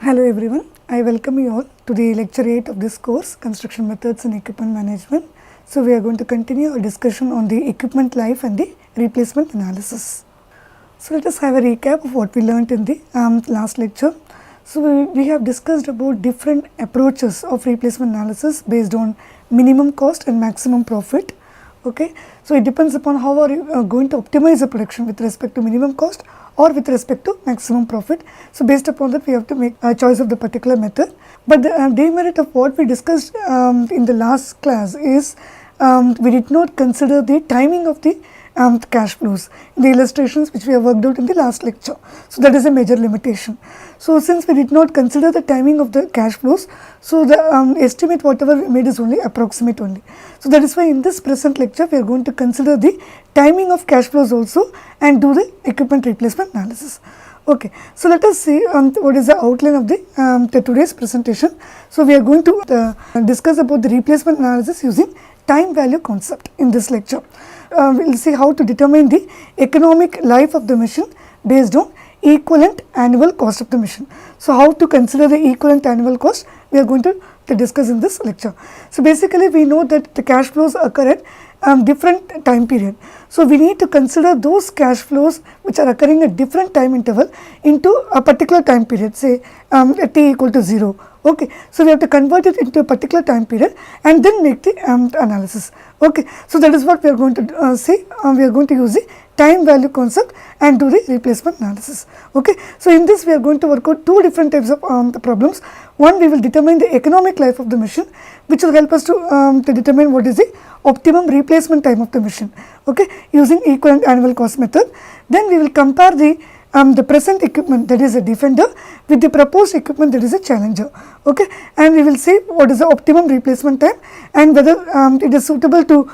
Hello everyone, I welcome you all to the lecture 8 of this course, Construction Methods and Equipment Management. So, we are going to continue our discussion on the equipment life and the replacement analysis. So, let us have a recap of what we learnt in the last lecture. So, we have discussed about different approaches of replacement analysis based on minimum cost and maximum profit. Okay. So, it depends upon how are you going to optimize the production with respect to minimum cost or with respect to maximum profit. So, based upon that we have to make a choice of the particular method. But the demerit of what we discussed in the last class is we did not consider the timing of the cash flows in the illustrations which we have worked out in the last lecture. So, that is a major limitation. So, since we did not consider the timing of the cash flows, so the estimate whatever we made is only approximate only. So, that is why in this present lecture we are going to consider the timing of cash flows also and do the equipment replacement analysis. Okay. So, let us see what is the outline of the today's presentation. So, we are going to discuss about the replacement analysis using time value concept in this lecture. We will see how to determine the economic life of the machine based on equivalent annual cost of the machine. So, how to consider the equivalent annual cost we are going to discuss in this lecture. So, basically we know that the cash flows occur at different time period. So, we need to consider those cash flows which are occurring at different time interval into a particular time period, say t equal to 0. Okay. So, we have to convert it into a particular time period and then make the analysis. Okay. So, that is what we are going to see. We are going to use the time value concept and do the replacement analysis. Okay. So, in this we are going to work out two different types of the problems. One, we will determine the economic life of the machine, which will help us to determine what is the optimum replacement time of the machine, okay, using equivalent annual cost method. Then we will compare the present equipment, that is a defender, with the proposed equipment, that is a challenger, okay, and we will see what is the optimum replacement time and whether it is suitable to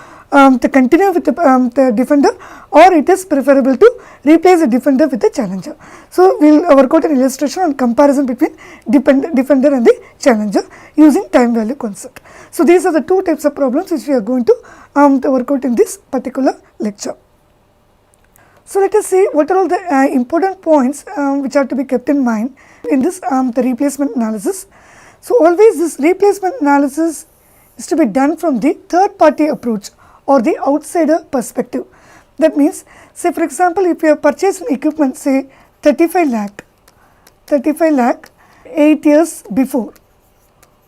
continue with the defender or it is preferable to replace the defender with the challenger. So, we will work out an illustration on comparison between defender and the challenger using time value concept. So, these are the two types of problems which we are going to work out in this particular lecture. So, let us see what are all the important points which are to be kept in mind in this the replacement analysis. So, always this replacement analysis is to be done from the third party approach or the outsider perspective. That means, say for example, if you have purchased an equipment, say 35 lakh 8 years before.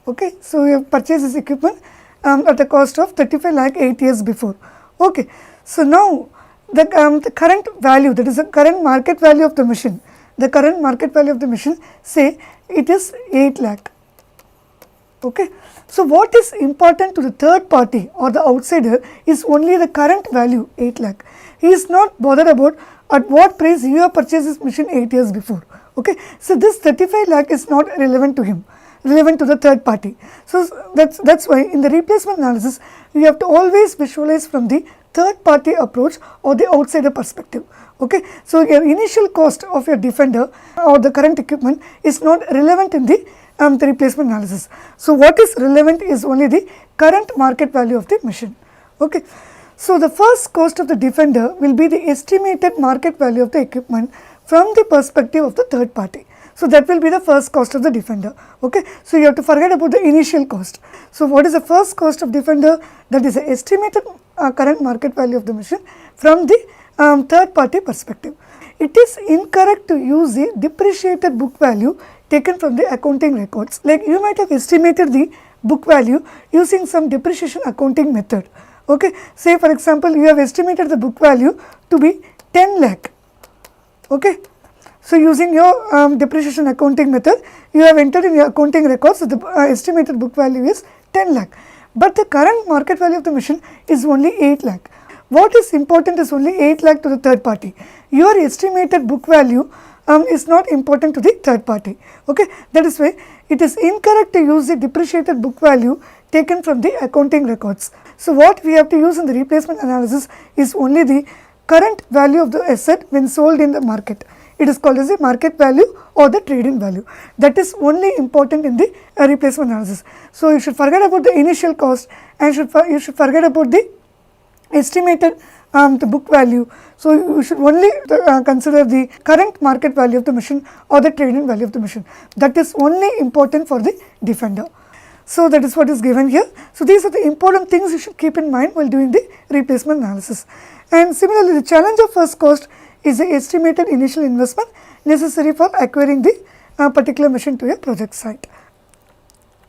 Okay. So, you have purchased this equipment at a cost of 35 lakh 8 years before. Okay. So, now the current value, that is the current market value of the machine, say it is 8 lakh. Okay. So, what is important to the third party or the outsider is only the current value 8 lakh. He is not bothered about at what price you have purchased this machine 8 years before. Okay. So, this 35 lakh is not relevant to him, relevant to the third party. So, that's why in the replacement analysis you have to always visualize from the third party approach or the outsider perspective. Okay. So, your initial cost of your defender or the current equipment is not relevant in the replacement analysis. So, what is relevant is only the current market value of the machine. Okay. So, the first cost of the defender will be the estimated market value of the equipment from the perspective of the third party. So, that will be the first cost of the defender. Okay. So, you have to forget about the initial cost. So, what is the first cost of defender? That is the estimated current market value of the machine from the third party perspective. It is incorrect to use the depreciated book value taken from the accounting records. Like you might have estimated the book value using some depreciation accounting method. Okay. Say for example, you have estimated the book value to be 10 lakh. Okay. So, using your depreciation accounting method, you have entered in your accounting records that the estimated book value is 10 lakh, but the current market value of the machine is only 8 lakh. What is important is only 8 lakh to the third party. Your estimated book value is not important to the third party. Okay. That is why it is incorrect to use the depreciated book value taken from the accounting records. So, what we have to use in the replacement analysis is only the current value of the asset when sold in the market. It is called as the market value or the trade-in value. That is only important in the replacement analysis. So, you should forget about the initial cost and you should forget about the estimated the book value. So you should only consider the current market value of the machine or the trade-in value of the machine. That is only important for the defender. So that is what is given here. So these are the important things you should keep in mind while doing the replacement analysis. And similarly, the challenge of first cost is the estimated initial investment necessary for acquiring the particular machine to a project site.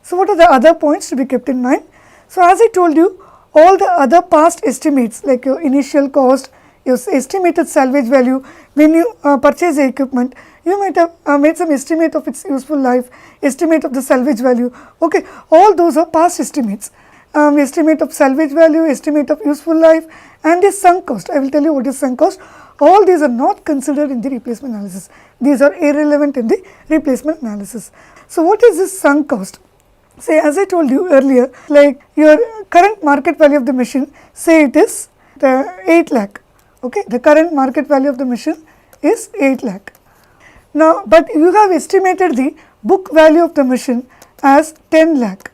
So what are the other points to be kept in mind? So as I told you, all the other past estimates like your initial cost, your estimated salvage value, when you purchase the equipment, you might have made some estimate of its useful life, estimate of the salvage value, okay, all those are past estimates. Estimate of salvage value, estimate of useful life, and the sunk cost. I will tell you what is sunk cost. All these are not considered in the replacement analysis. These are irrelevant in the replacement analysis. So what is this sunk cost? Say, as I told you earlier, like your current market value of the machine, say it is 8 lakh, okay, the current market value of the machine is 8 lakh. Now, but you have estimated the book value of the machine as 10 lakh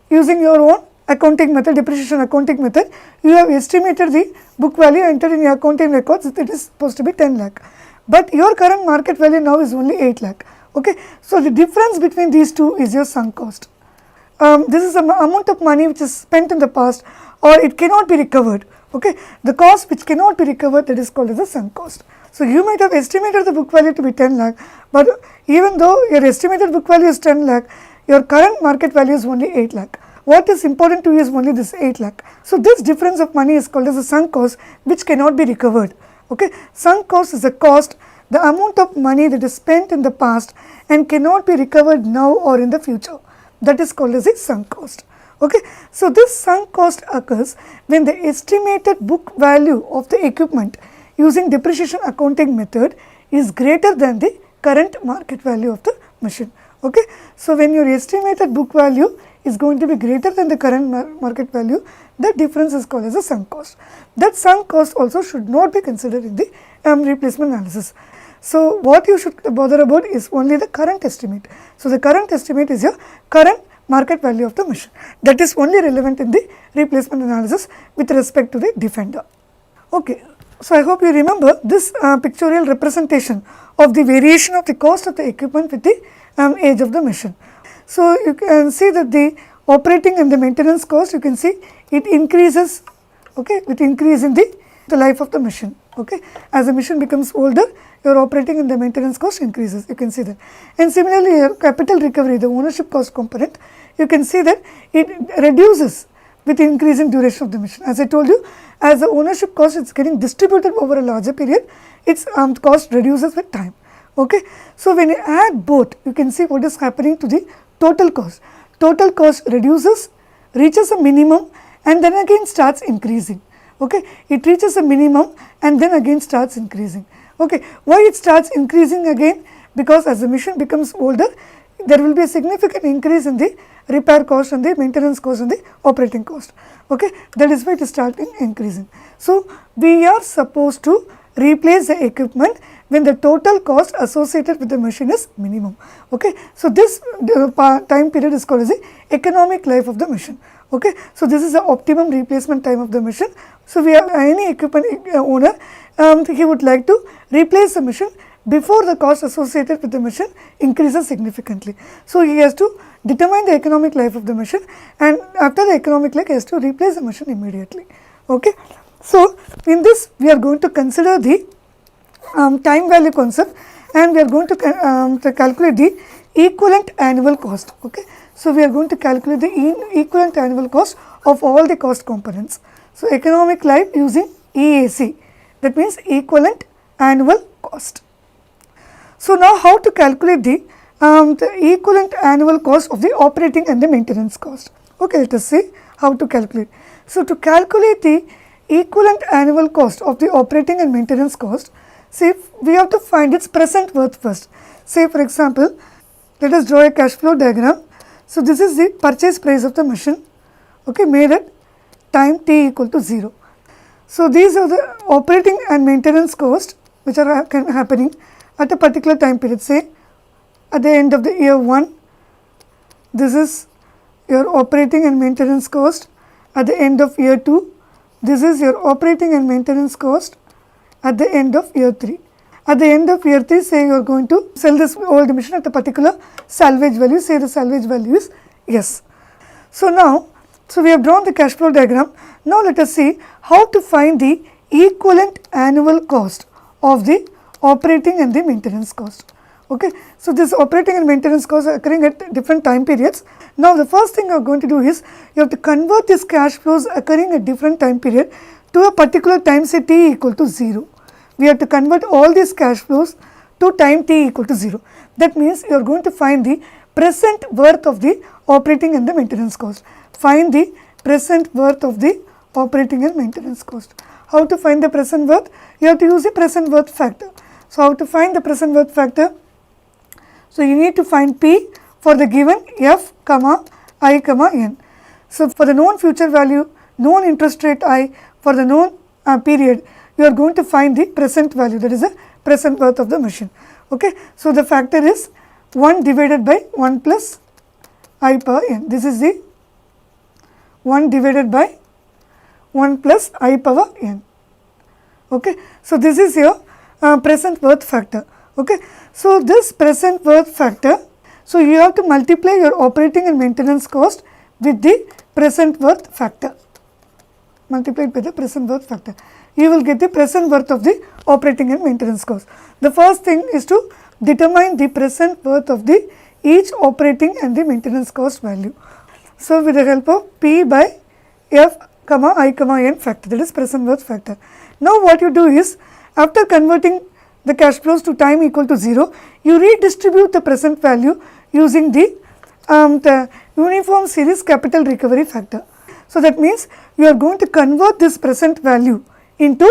using your own accounting method, depreciation accounting method. You have estimated the book value, entered in your accounting records, it is supposed to be 10 lakh, but your current market value now is only 8 lakh. Okay. So, the difference between these two is your sunk cost. This is the amount of money which is spent in the past, or it cannot be recovered. Okay. The cost which cannot be recovered, that is called as a sunk cost. So, you might have estimated the book value to be 10 lakh, but even though your estimated book value is 10 lakh, your current market value is only 8 lakh. What is important to you is only this 8 lakh. So, this difference of money is called as a sunk cost, which cannot be recovered. Okay. Sunk cost is a cost, the amount of money that is spent in the past and cannot be recovered now or in the future. That is called as a sunk cost. Okay. So, this sunk cost occurs when the estimated book value of the equipment using depreciation accounting method is greater than the current market value of the machine. Okay. So, when your estimated book value is going to be greater than the current market value, that difference is called as a sunk cost. That sunk cost also should not be considered in the replacement analysis. So, what you should bother about is only the current estimate. So, the current estimate is your current market value of the machine, that is only relevant in the replacement analysis with respect to the defender. Okay. So, I hope you remember this pictorial representation of the variation of the cost of the equipment with the age of the machine. So, you can see that the operating and the maintenance cost, you can see it increases, okay, with increase in the life of the machine. Okay. As the machine becomes older, your operating and the maintenance cost increases, you can see that. And similarly, your capital recovery, the ownership cost component, you can see that it reduces with increasing duration of the machine. As I told you, as the ownership cost is getting distributed over a larger period, its cost reduces with time. Okay. So, when you add both, you can see what is happening to the total cost. Total cost reduces, reaches a minimum, and then again starts increasing. Okay. It reaches a minimum and then again starts increasing. Okay. Why it starts increasing again? Because as the machine becomes older, there will be a significant increase in the repair cost and the maintenance cost and the operating cost. Okay. That is why it is starting increasing. So, we are supposed to replace the equipment when the total cost associated with the machine is minimum. Okay. So, this time period is called as the economic life of the machine. Okay. So, this is the optimum replacement time of the machine. So, we have any equipment owner, he would like to replace the machine before the cost associated with the machine increases significantly. So, he has to determine the economic life of the machine, and after the economic life he has to replace the machine immediately. Okay. So, in this we are going to consider the time value concept, and we are going to calculate the equivalent annual cost. Okay. So, we are going to calculate the equivalent annual cost of all the cost components. So, economic life using EAC, that means equivalent annual cost. So, now how to calculate the equivalent annual cost of the operating and the maintenance cost. Okay, let us see how to calculate. So, to calculate the equivalent annual cost of the operating and maintenance cost, see, we have to find its present worth first. Say for example, let us draw a cash flow diagram. So, this is the purchase price of the machine, okay, made at time t equal to 0. So, these are the operating and maintenance cost which are happening at a particular time period. Say at the end of the year 1, this is your operating and maintenance cost. At the end of year 2, this is your operating and maintenance cost at the end of year 3. At the end of year 3, say you are going to sell this old machine at a particular salvage value, say the salvage value is S. So now, we have drawn the cash flow diagram. Now let us see how to find the equivalent annual cost of the operating and the maintenance cost. Okay. So this operating and maintenance costs are occurring at different time periods. Now the first thing you are going to do is, you have to convert these cash flows occurring at different time period to a particular time, say t equal to 0. We have to convert all these cash flows to time t equal to 0. That means you are going to find the present worth of the operating and the maintenance cost. Find the present worth of the operating and maintenance cost. How to find the present worth? You have to use the present worth factor. So how to find the present worth factor? So you need to find P for the given f, I, n. So for the known future value, known interest rate I, for the known period, you are going to find the present value, that is the present worth of the machine. Okay. So the factor is 1 divided by 1 plus I power n. This is the 1 divided by 1 plus I power n. Okay. So this is your present worth factor. Okay. So this present worth factor, so you have to multiply your operating and maintenance cost with the present worth factor, multiplied by the present worth factor. You will get the present worth of the operating and maintenance cost. The first thing is to determine the present worth of the each operating and the maintenance cost value. So with the help of P by f, I, n factor, that is present worth factor. Now what you do is, after converting the cash flows to time equal to 0, you redistribute the present value using the uniform series capital recovery factor. So that means you are going to convert this present value into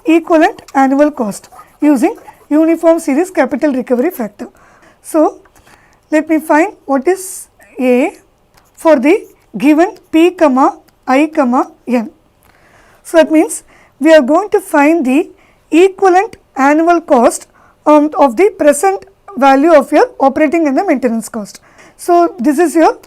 equivalent annual cost using uniform series capital recovery factor. So let me find what is A for the given P, I, n. So that means we are going to find the equivalent annual cost of the present value of your operating and the maintenance cost. So this is your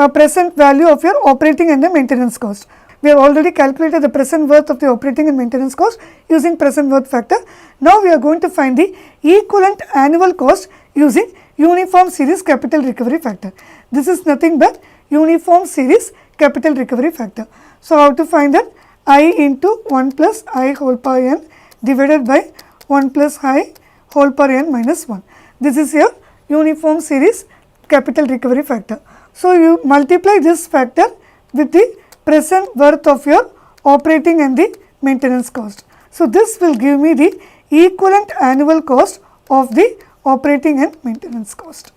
present value of your operating and the maintenance cost. We have already calculated the present worth of the operating and maintenance cost using present worth factor. Now we are going to find the equivalent annual cost using uniform series capital recovery factor. This is nothing but uniform series capital recovery factor. So how to find that? I into 1 plus I whole power n divided by 1 plus I whole power n minus 1. This is your uniform series capital recovery factor. So you multiply this factor with the present worth of your operating and the maintenance cost. So this will give me the equivalent annual cost of the operating and maintenance cost.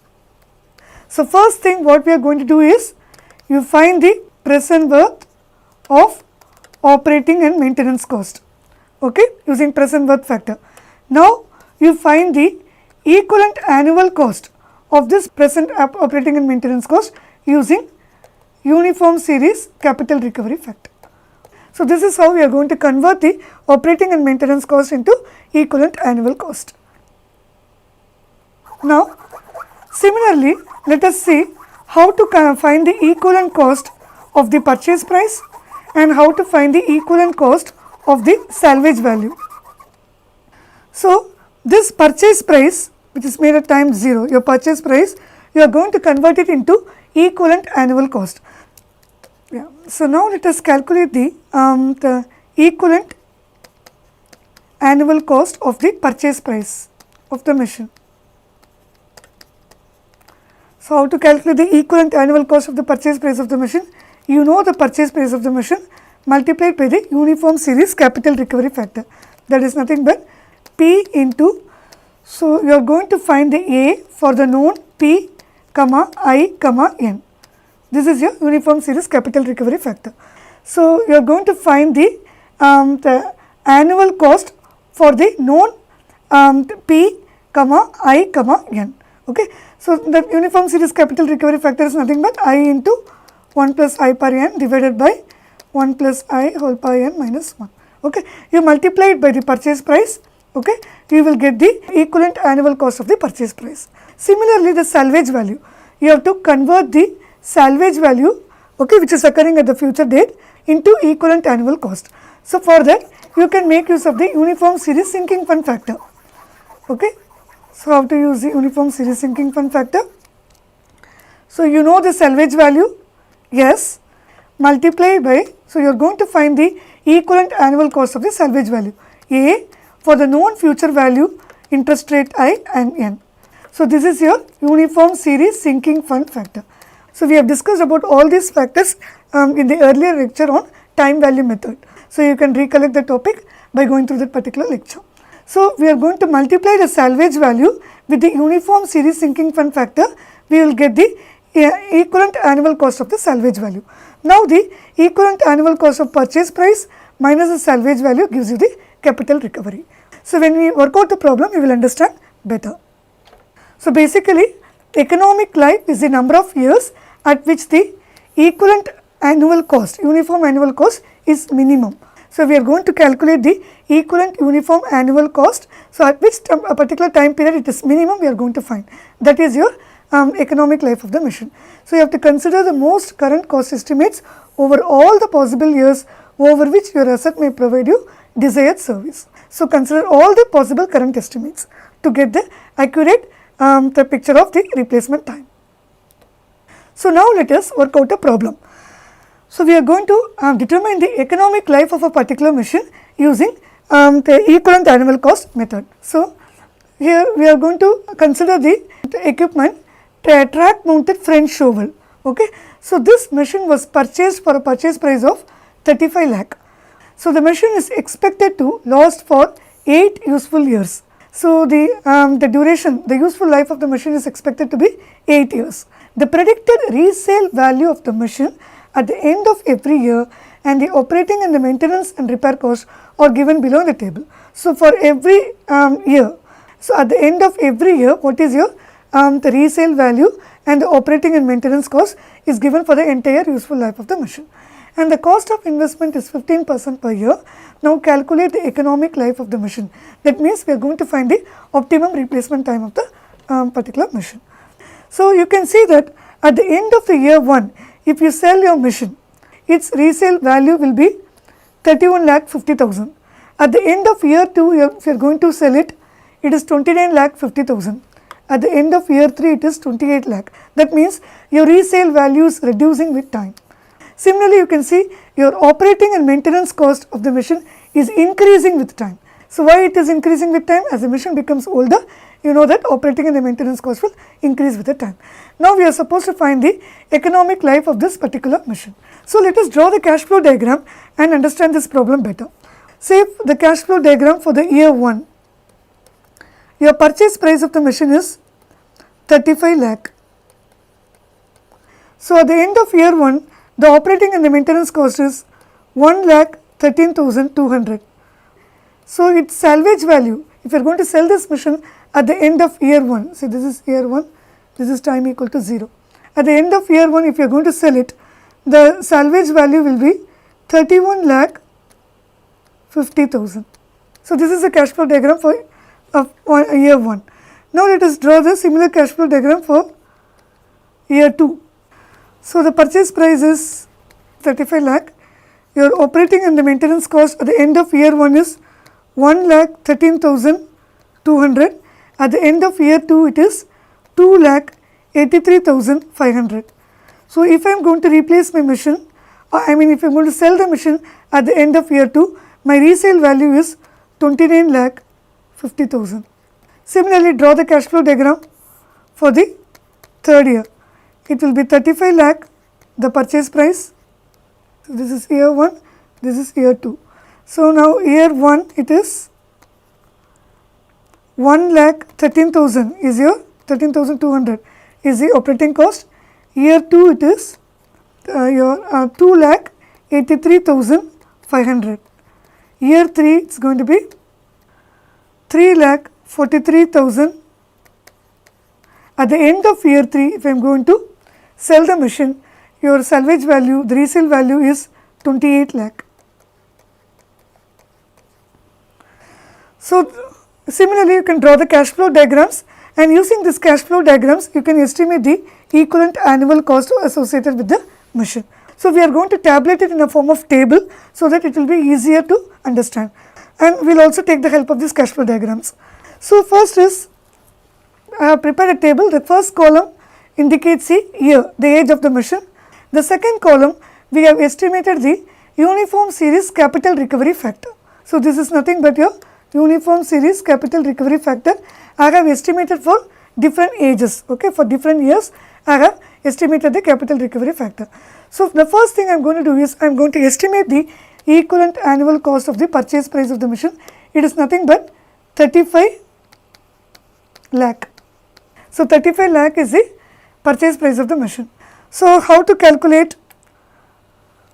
So first thing what we are going to do is, you find the present worth of operating and maintenance cost, okay, using present worth factor. Now you find the equivalent annual cost of this present operating and maintenance cost using uniform series capital recovery factor. So this is how we are going to convert the operating and maintenance cost into equivalent annual cost. Now similarly, let us see how to find the equivalent cost of the purchase price and how to find the equivalent cost of the salvage value. So this purchase price, which is made at time 0, your purchase price, you are going to convert it into equivalent annual cost. Yeah. So now let us calculate the equivalent annual cost of the purchase price of the machine. So how to calculate the equivalent annual cost of the purchase price of the machine? You know the purchase price of the machine multiplied by the uniform series capital recovery factor, that is nothing but P into, so you are going to find the A for the known P, I, n. This is your uniform series capital recovery factor. So you are going to find the annual cost for the known P, I, n. Okay. So the uniform series capital recovery factor is nothing but I into 1 plus I power n divided by 1 plus I whole power n minus 1. Okay. You multiply it by the purchase price, okay, you will get the equivalent annual cost of the purchase price. Similarly, the salvage value, you have to convert the salvage value okay, which is occurring at the future date into equivalent annual cost. So, for that you can make use of the uniform series sinking fund factor. Okay. So, how to use the uniform series sinking fund factor? So, you know the salvage value, yes, multiply by, so you are going to find the equivalent annual cost of the salvage value A for the known future value, interest rate I and N. So, this is your uniform series sinking fund factor. So, we have discussed about all these factors in the earlier lecture on time value method. So, you can recollect the topic by going through that particular lecture. So, we are going to multiply the salvage value with the uniform series sinking fund factor, we will get the equivalent annual cost of the salvage value. Now, the equivalent annual cost of purchase price minus the salvage value gives you the capital recovery. So, when we work out the problem, you will understand better. So, basically economic life is the number of years at which the equivalent annual cost, uniform annual cost is minimum. So, we are going to calculate the equivalent uniform annual cost. So, at which a particular time period it is minimum, we are going to find, that is your economic life of the machine. So, you have to consider the most current cost estimates over all the possible years over which your asset may provide you desired service. So, consider all the possible current estimates to get the accurate the picture of the replacement time. So, now let us work out a problem. So, we are going to determine the economic life of a particular machine using the equivalent annual cost method. So, here we are going to consider the equipment, track mounted French shovel. Okay. So, this machine was purchased for a purchase price of 35 lakh. So, the machine is expected to last for 8 useful years. So, the duration, the useful life of the machine is expected to be 8 years. The predicted resale value of the machine at the end of every year and the operating and the maintenance and repair costs are given below the table. So, for every year, so at the end of every year, what is your the resale value and the operating and maintenance cost is given for the entire useful life of the machine. And the cost of investment is 15% per year. Now, calculate the economic life of the machine. That means, we are going to find the optimum replacement time of the particular machine. So, you can see that at the end of the year 1, if you sell your machine, its resale value will be 31 lakh 50,000. At the end of year 2, if you are going to sell it, it is 29 lakh 50,000. At the end of year 3, it is 28 lakh. That means, your resale value is reducing with time. Similarly, you can see your operating and maintenance cost of the machine is increasing with time. So, why it is increasing with time? As the machine becomes older, you know that operating and the maintenance cost will increase with the time. Now, we are supposed to find the economic life of this particular machine. So, let us draw the cash flow diagram and understand this problem better. Say the cash flow diagram for the year 1, your purchase price of the machine is 35 lakh. So, at the end of year 1, the operating and the maintenance cost is 1 lakh 13,200. So, its salvage value, if you are going to sell this machine at the end of year 1, see this is year 1, this is time equal to 0. At the end of year 1, if you are going to sell it, the salvage value will be 31 lakh 50,000. So, this is the cash flow diagram for year 1. Now, let us draw the similar cash flow diagram for year 2. So, the purchase price is 35 lakh, your operating and the maintenance cost at the end of year 1 is 1 lakh 13,200, at the end of year 2 it is 2 lakh 83,500. So, if I am going to replace my machine, if I am going to sell the machine at the end of year 2, my resale value is 29 lakh 50,000. Similarly, draw the cash flow diagram for the third year. It will be 35 lakh the purchase price. So, this is year 1, this is year 2. So, now year 1 it is 1 lakh 13,000 is your 13,200 is the operating cost. Year 2 it is your 2 lakh 83,500. Year 3 it is going to be 3 lakh 43,000. At the end of year 3, if I am going to sell the machine, your salvage value, the resale value is 28 lakh. So, similarly, you can draw the cash flow diagrams, and using this cash flow diagrams, you can estimate the equivalent annual cost associated with the machine. So, we are going to tabulate it in a form of table, so that it will be easier to understand, and we will also take the help of these cash flow diagrams. So, first is I have prepared a table. The first column indicates the year, the age of the machine. The second column, we have estimated the uniform series capital recovery factor. So, this is nothing but your uniform series capital recovery factor. I have estimated for different ages, okay, for different years I have estimated the capital recovery factor. So, the first thing I am going to do is I am going to estimate the equivalent annual cost of the purchase price of the machine. It is nothing but 35 lakh. So, 35 lakh is the purchase price of the machine. So, how to calculate?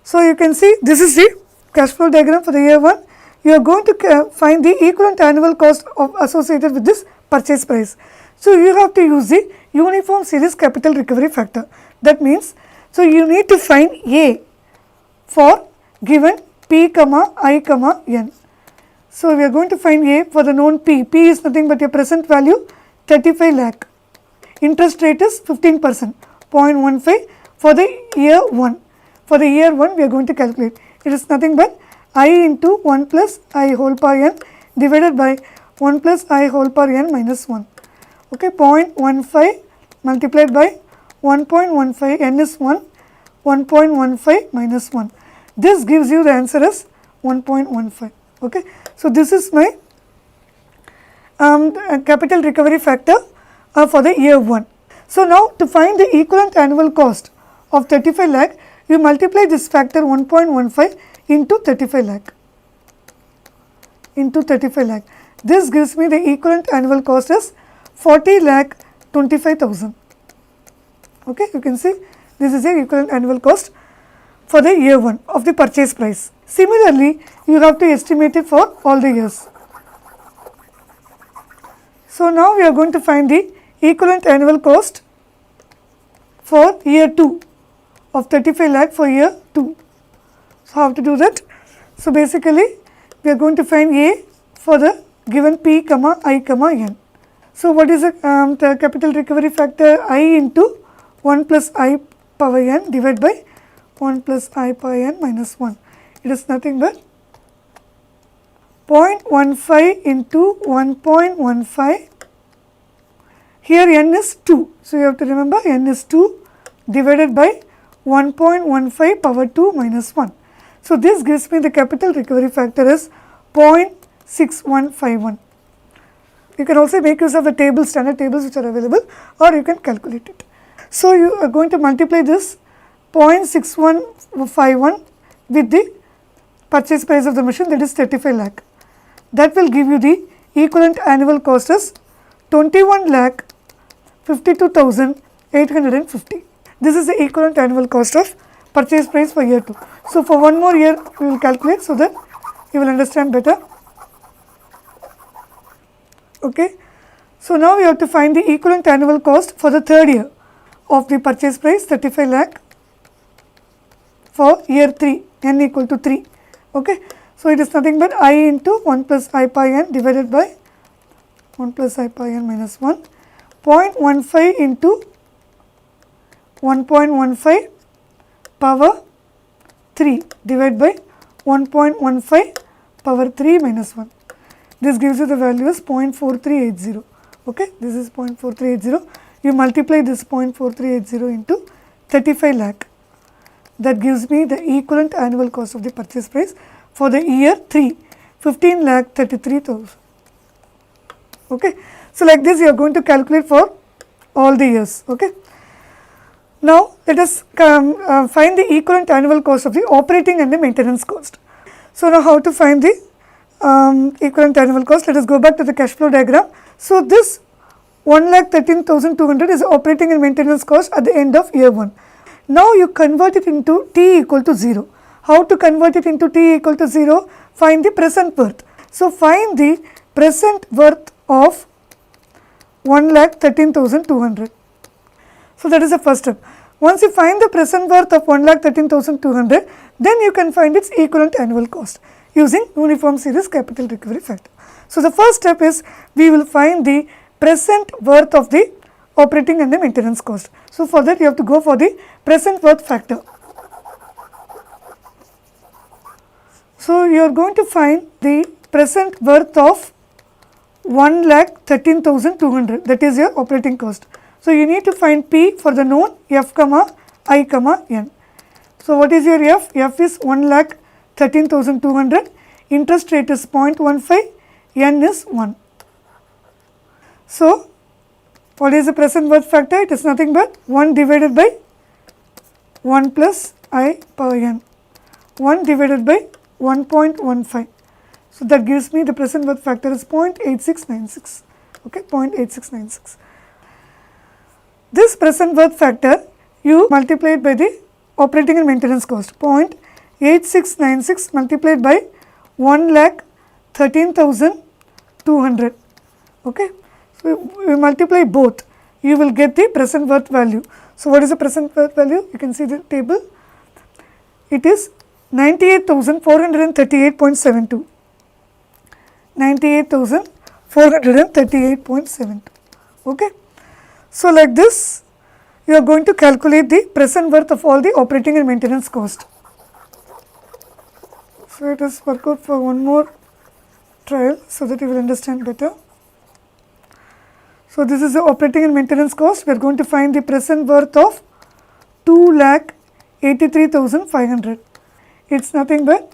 So, you can see this is the cash flow diagram for the year 1. You are going to find the equivalent annual cost of associated with this purchase price. So, you have to use the uniform series capital recovery factor. That means, so you need to find A for given P, I, N. So, we are going to find A for the known P. P is nothing but your present value 35 lakh. Interest rate is 15%, 0.15 for the year 1. For the year 1, we are going to calculate. It is nothing but I into 1 plus I whole power n divided by 1 plus I whole power n minus 1. Okay, 0.15 multiplied by 1.15, n is 1, 1.15 minus 1. This gives you the answer as 1.15. Okay, so this is my capital recovery factor for the year 1. So, now to find the equivalent annual cost of 35 lakh, you multiply this factor 1.15 into 35 lakh, into 35 lakh. This gives me the equivalent annual cost as 40 lakh 25,000. Okay, you can see this is the equivalent annual cost for the year 1 of the purchase price. Similarly, you have to estimate it for all the years. So, now we are going to find the equivalent annual cost for year 2 of 35 lakh for year 2. So, how to do that? So, basically we are going to find A for the given P, I, N. So, what is the capital recovery factor? I into 1 plus I power n divided by 1 plus I power n minus 1. It is nothing but 0.15 into 1.15. Here n is 2. So, you have to remember n is 2 divided by 1.15 power 2 minus 1. So, this gives me the capital recovery factor as 0.6151. You can also make use of the tables, standard tables which are available, or you can calculate it. So, you are going to multiply this 0.6151 with the purchase price of the machine, that is 35 lakh. That will give you the equivalent annual cost as 21 lakh 52,850. This is the equivalent annual cost of purchase price for year 2. So, for one more year we will calculate, so that you will understand better. Okay. So, now we have to find the equivalent annual cost for the third year of the purchase price 35 lakh for year 3, n equal to 3. Okay. So, it is nothing but I into 1 plus I pi n divided by 1 plus I pi n minus 1, 0.15 into 1.15 power 3 divided by 1.15 power 3 minus 1. This gives you the value as 0.4380. Okay. This is 0.4380. You multiply this 0.4380 into 35 lakh. That gives me the equivalent annual cost of the purchase price for the year 3, 15 lakh 33,000. Okay. So, like this you are going to calculate for all the years. Okay. Now, let us find the equivalent annual cost of the operating and the maintenance cost. So, now how to find the equivalent annual cost? Let us go back to the cash flow diagram. So, this 1,13,200 is operating and maintenance cost at the end of year 1. Now, you convert it into T equal to 0. How to convert it into T equal to 0? Find the present worth. So, find the present worth of 1,13,200. So, that is the first step. Once you find the present worth of 1,13,200, then you can find its equivalent annual cost using uniform series capital recovery factor. So, the first step is we will find the present worth of the operating and the maintenance cost. So, for that you have to go for the present worth factor. So, you are going to find the present worth of 1,13,200, that is your operating cost. So, you need to find P for the known F, I, N. So, what is your F? F is 1,13,200, interest rate is 0.15, N is 1. So, what is the present worth factor? It is nothing but 1 divided by 1 plus I per N, 1 divided by 1.15. So, that gives me the present worth factor is 0.8696, okay, 0.8696. This present worth factor you multiply it by the operating and maintenance cost, 0.8696 multiplied by 1,13,200, okay. So, we multiply both, you will get the present worth value. So, what is the present worth value? You can see the table, it is 98,438.72, 98,438.72, okay. So, like this you are going to calculate the present worth of all the operating and maintenance cost. So, let us work out for one more trial so that you will understand better. So, this is the operating and maintenance cost. We are going to find the present worth of 2,83,500. It is nothing but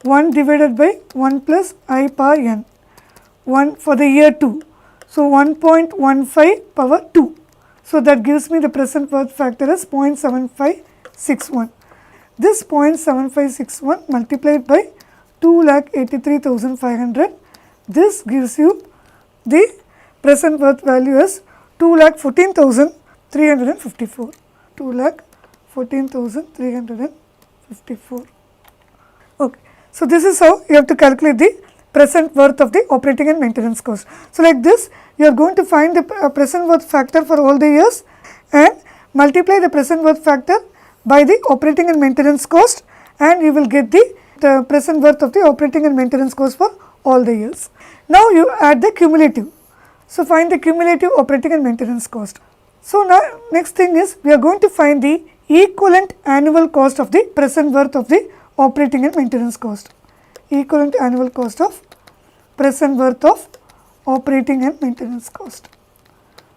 1 divided by 1 plus I power n, 1 for the year 2. So, 1.15 power 2. So, that gives me the present worth factor as 0.7561. This 0.7561 multiplied by 2,83,500, this gives you the present worth value as 2,14,354, 2,14,354. Okay. So, this is how you have to calculate the present worth of the operating and maintenance cost. So, like this you are going to find the present worth factor for all the years and multiply the present worth factor by the operating and maintenance cost, and you will get the present worth of the operating and maintenance cost for all the years. Now, you add the cumulative. So, find the cumulative operating and maintenance cost. So, now next thing is we are going to find the equivalent annual cost of the present worth of the operating and maintenance cost. Equivalent annual cost of present worth of operating and maintenance cost.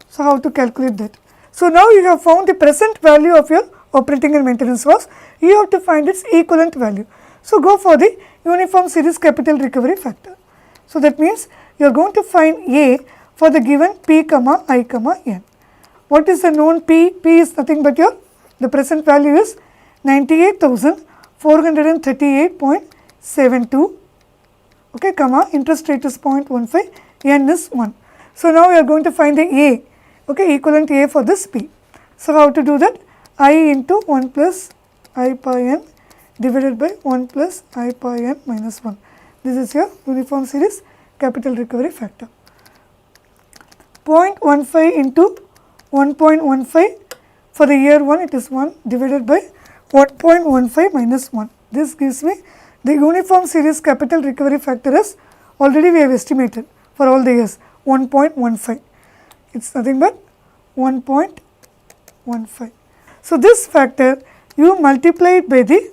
So, how to calculate that? So, now you have found the present value of your operating and maintenance cost, you have to find its equivalent value. So, go for the uniform series capital recovery factor. So, that means you are going to find A for the given P, I, N. What is the known P? P is nothing but your, the present value is 98,438.72, okay, interest rate is 0.15, N is 1. So, now we are going to find the A, okay, equivalent A for this P. So, how to do that? I into 1 plus I pi n divided by 1 plus I pi n minus 1. This is your uniform series capital recovery factor. 0.15 into 1.15 for the year 1, it is 1 divided by 1.15 minus 1. This gives me the uniform series capital recovery factor as already we have estimated for all the years 1.15. It is nothing but 1.15. So, this factor you multiply it by the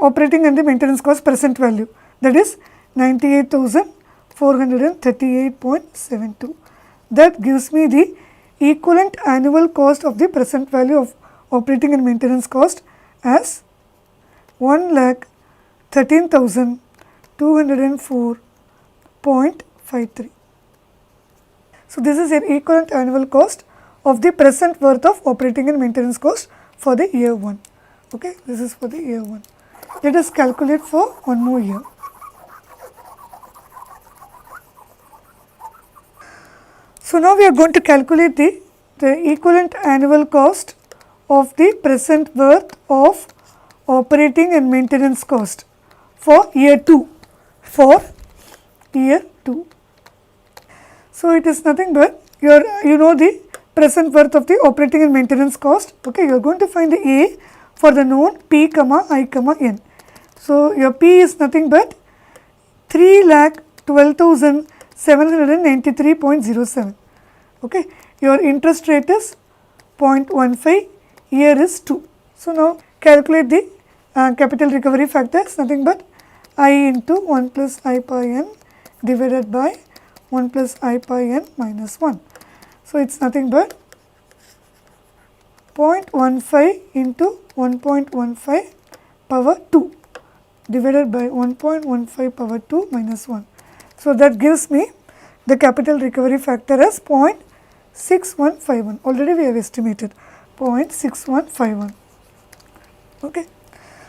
operating and the maintenance cost present value, that is 98,438.72. That gives me the equivalent annual cost of the present value of operating and maintenance cost as 1,13,204.53. So, this is your equivalent annual cost of the present worth of operating and maintenance cost for the year 1. Okay, this is for the year 1. Let us calculate for one more year. So, now we are going to calculate the equivalent annual cost of the present worth of operating and maintenance cost for year 2, for year 2. So, it is nothing but you know the present worth of the operating and maintenance cost. Okay, you are going to find the A for the known P, I, N. So, your P is nothing but 3,12,793.07. Okay, your interest rate is 0.15, year is 2. So, now calculate the capital recovery factor is nothing but I into 1 plus I pi n divided by 1 plus I pi n minus 1. So, it is nothing but 0.15 into 1.15 power 2 divided by 1.15 power 2 minus 1. So, that gives me the capital recovery factor as 0.6151. Already we have estimated 0.6151. Okay.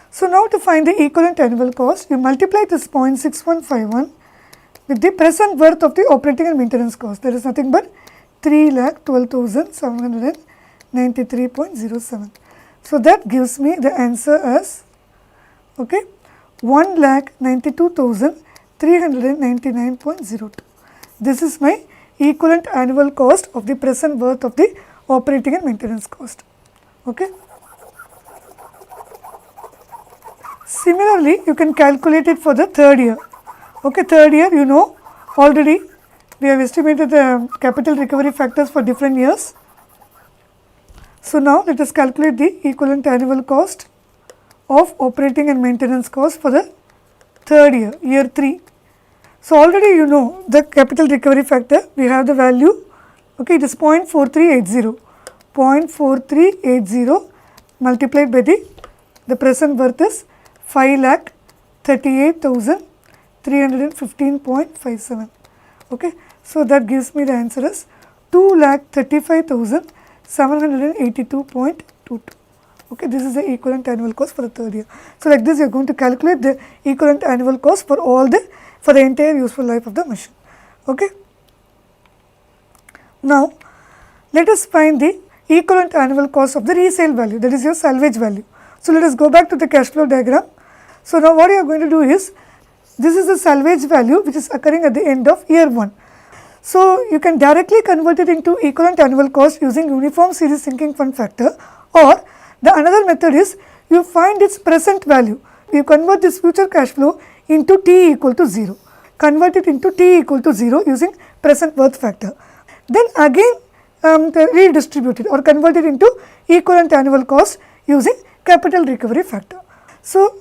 So, now to find the equivalent annual cost, you multiply this 0.6151 with the present worth of the operating and maintenance cost. That is nothing but 3,12,793.07. So, that gives me the answer as 1,92,399.02. This is my equivalent annual cost of the present worth of the operating and maintenance cost. Okay. Similarly, you can calculate it for the third year. Okay, third year, you know already we have estimated the capital recovery factors for different years. So, now let us calculate the equivalent annual cost of operating and maintenance cost for the third year, year 3. So, already you know the capital recovery factor, we have the value, okay, it is 0.4380, 0.4380 multiplied by the present worth is 5,38,315.57. Okay. So, that gives me the answer as 2,35,782.22. Okay, this is the equivalent annual cost for the third year. So, like this you are going to calculate the equivalent annual cost for all the entire useful life of the machine. Okay. Now, let us find the equivalent annual cost of the resale value, that is your salvage value. So, let us go back to the cash flow diagram. So, now what you are going to do is, this is the salvage value which is occurring at the end of year 1. So, you can directly convert it into equivalent annual cost using uniform series sinking fund factor, or the another method is you find its present value. You convert this future cash flow into T equal to 0. Convert it into T equal to 0 using present worth factor. Then again redistribute it or convert it into equivalent annual cost using capital recovery factor. So,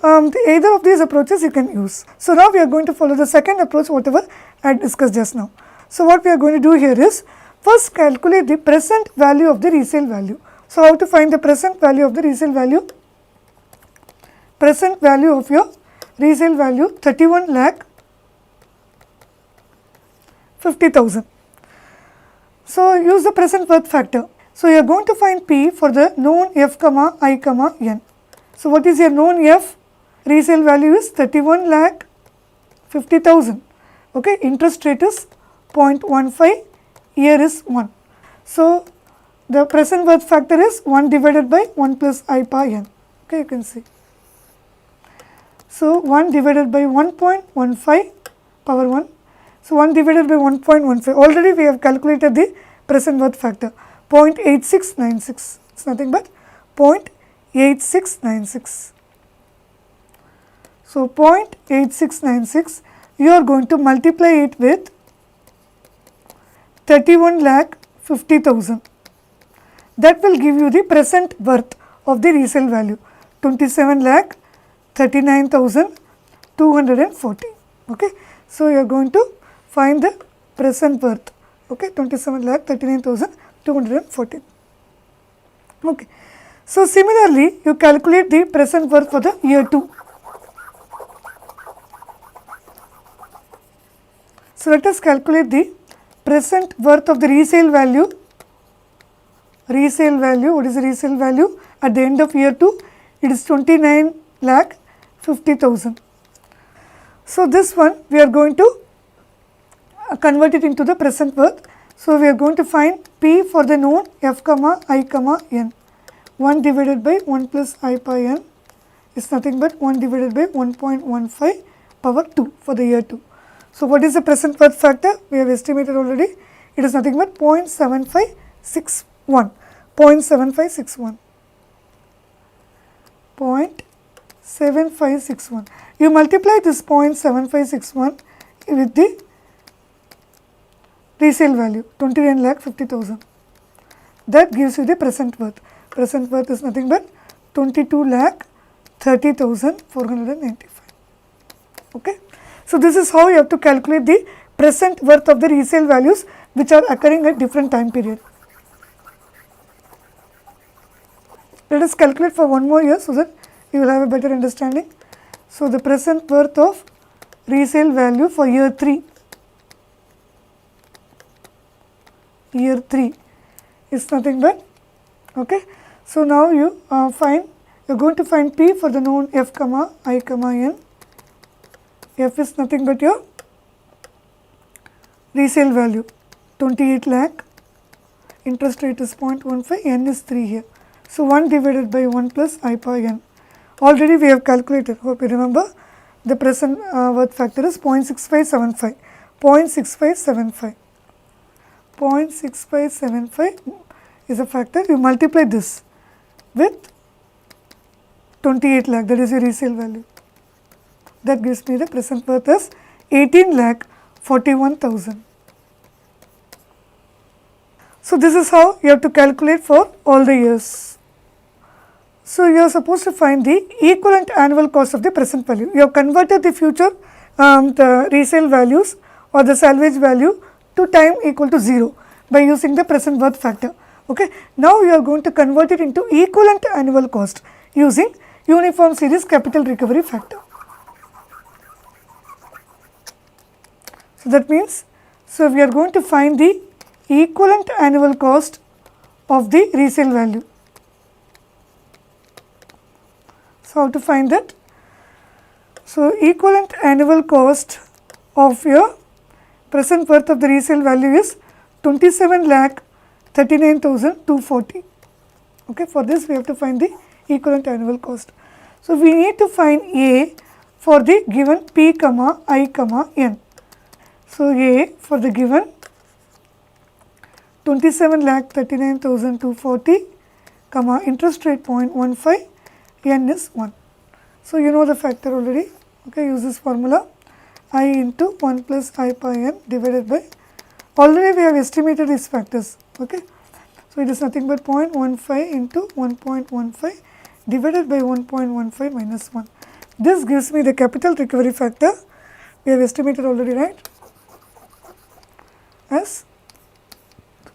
either of these approaches you can use. So, now we are going to follow the second approach whatever I discussed just now. So, what we are going to do here is first calculate the present value of the resale value. So, how to find the present value of the resale value? Present value of your resale value 31,50,000. So, use the present worth factor. So, you are going to find P for the known F, I, N. So, what is your known F? Resale value is 31,50,000. Okay, interest rate is 0.15, year is 1. So, the present worth factor is 1 divided by 1 plus I pi n. Okay, you can see. So, 1 divided by 1.15 power 1. So, 1 divided by 1.15. Already we have calculated the present worth factor 0.8696. It is nothing but 0.8696. So, 0.8696 you are going to multiply it with 31,50,000. That will give you the present worth of the resale value 27,39,240. Okay. So, you are going to find the present worth, okay, 27,39,240. Okay. So, similarly, you calculate the present worth for the year 2. So, let us calculate the present worth of the resale value. Resale value, what is the resale value? At the end of year 2, it is 29,50,000. So, this one we are going to convert it into the present worth. So, we are going to find P for the known F, I, N. 1 divided by 1 plus I pi n is nothing but 1 divided by 1.15 power 2 for the year 2. So, what is the present worth factor? We have estimated already. It is nothing but 0.7561. 0.7561. 0.7561. You multiply this 0.7561 with the resale value 29,50,000. That gives you the present worth. Present worth is nothing but 22,30,495. Okay. So, this is how you have to calculate the present worth of the resale values which are occurring at different time period. Let us calculate for one more year so that you will have a better understanding. So, the present worth of resale value for year 3, is nothing but, okay. So, now you are going to find P for the known F, I, N. F is nothing but your resale value 28 lakh, interest rate is 0.15, N is 3 here. So, 1 divided by 1 plus I per N. Already we have calculated, hope you remember, the present worth factor is 0.6575. 0.6575. 0.6575 is a factor. You multiply this with 28 lakh, that is your resale value. That gives me the present worth as 18 lakh 41,000. So, this is how you have to calculate for all the years. So, you are supposed to find the equivalent annual cost of the present value. You have converted the future the resale values or the salvage value to time equal to 0 by using the present worth factor. Okay. Now, you are going to convert it into equivalent annual cost using uniform series capital recovery factor. So, that means, so we are going to find the equivalent annual cost of the resale value. So, how to find that? So, equivalent annual cost of your present worth of the resale value is 27 lakh 39,240. Okay. For this we have to find the equivalent annual cost. So, we need to find A for the given P, I, N. So, A for the given 27 lakh 39,240, interest rate 0.15, N is 1. So, you know the factor already. Okay. Use this formula, I into 1 plus I per N divided by, already we have estimated these factors. Okay. So, it is nothing but 0.15 into 1.15 divided by 1.15 minus 1. This gives me the capital recovery factor, we have estimated already, right, as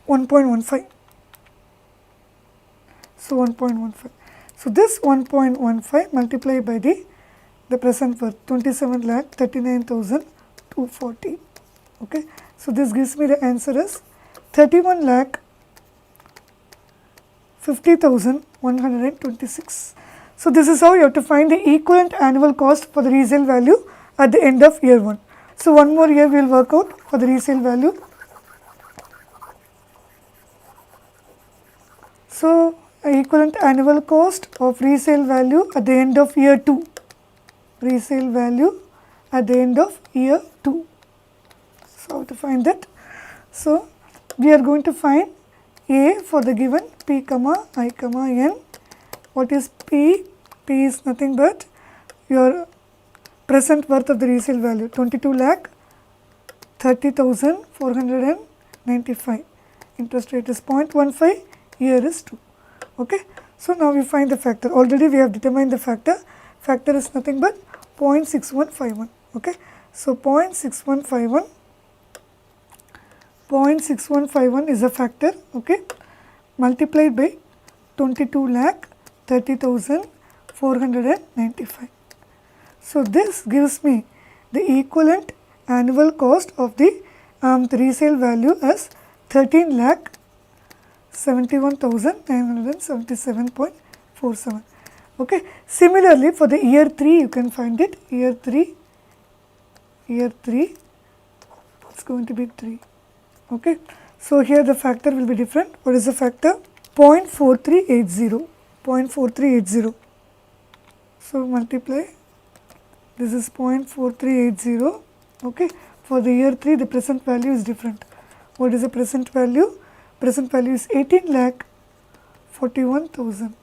1.15. So, 1.15. So, this 1.15 multiplied by the present worth 27 lakh 39,240. Okay. So, this gives me the answer as 31 lakh 50,126. So, this is how you have to find the equivalent annual cost for the resale value at the end of year 1. So, one more year we will work out for the resale value. So, equivalent annual cost of resale value at the end of year 2. Resale value at the end of year 2. So, how to find that? So, we are going to find A for the given P, I, N. What is P? P is nothing but your present worth of the resale value 22 lakh 30,495. Interest rate is 0.15, year is 2. Okay. So, now we find the factor. Already we have determined the factor. Factor is nothing but 0.6151. Okay. So, 0.6151 is a factor, okay, multiplied by 22 lakh 30,495. So, this gives me the equivalent annual cost of the resale value as 13 lakh 71,977.47. Okay. Similarly, for the year 3 you can find it, year 3 it's going to be 3. Okay. So, here the factor will be different. What is the factor? 0.4380. 0.4380. So, multiply, this is 0.4380. Okay. For the year 3 the present value is different. What is the present value? Present value is 18 lakh 41,000.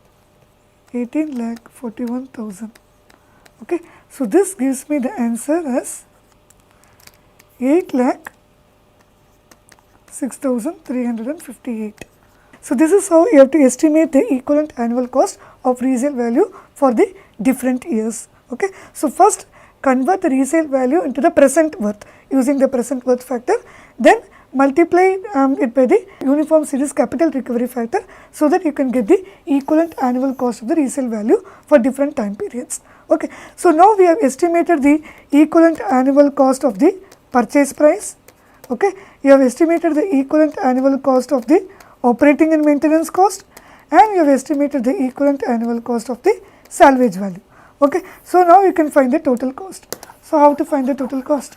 18 lakh 41,000. Okay. So, this gives me the answer as 8 lakh 6,358. So, this is how you have to estimate the equivalent annual cost of resale value for the different years. Okay. So, first convert the resale value into the present worth using the present worth factor, then multiply it by the uniform series capital recovery factor, so that you can get the equivalent annual cost of the resale value for different time periods. Okay. So, now we have estimated the equivalent annual cost of the purchase price. Okay. You have estimated the equivalent annual cost of the operating and maintenance cost, and you have estimated the equivalent annual cost of the salvage value. Okay. So, now you can find the total cost. So, how to find the total cost?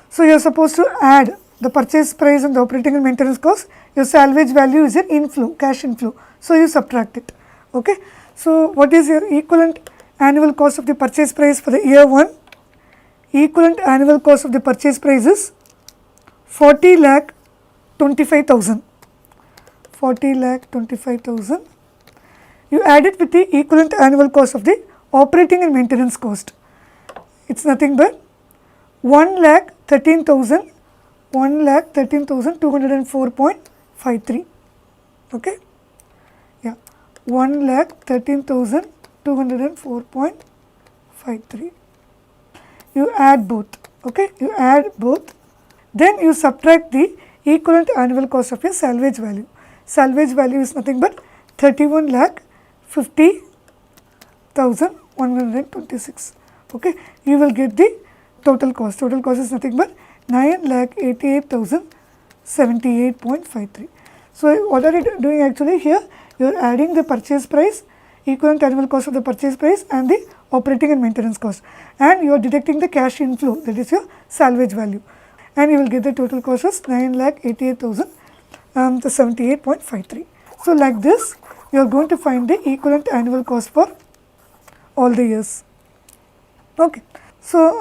So, you are supposed to add the purchase price and the operating and maintenance cost. Your salvage value is an inflow, cash inflow. So, you subtract it. Okay. So, what is your equivalent annual cost of the purchase price for the year 1? Equivalent annual cost of the purchase price is 40,25,000. 40,25,000. You add it with the equivalent annual cost of the operating and maintenance cost. It is nothing but 1,13,000, 1,13,204.53. Okay. Yeah, 1,13,204.53. You add both. Okay, you add both. Then you subtract the equivalent annual cost of your salvage value. Salvage value is nothing but 31,50,126. Okay, you will get the total cost. Total cost is nothing but 9,88,078.53. So, what are you doing actually here? You are adding the purchase price, equivalent annual cost of the purchase price, and the operating and maintenance cost, and you are deducting the cash inflow, that is your salvage value, and you will get the total cost as 9,88,078.53. So, like this you are going to find the equivalent annual cost for all the years. Okay. So,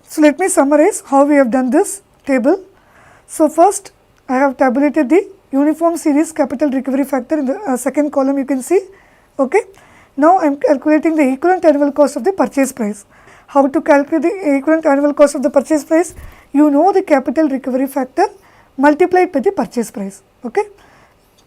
so let me summarize how we have done this table. So, first I have tabulated the uniform series capital recovery factor in the second column, you can see. Okay. Now, I am calculating the equivalent annual cost of the purchase price. How to calculate the equivalent annual cost of the purchase price? You know the capital recovery factor multiplied by the purchase price. Okay.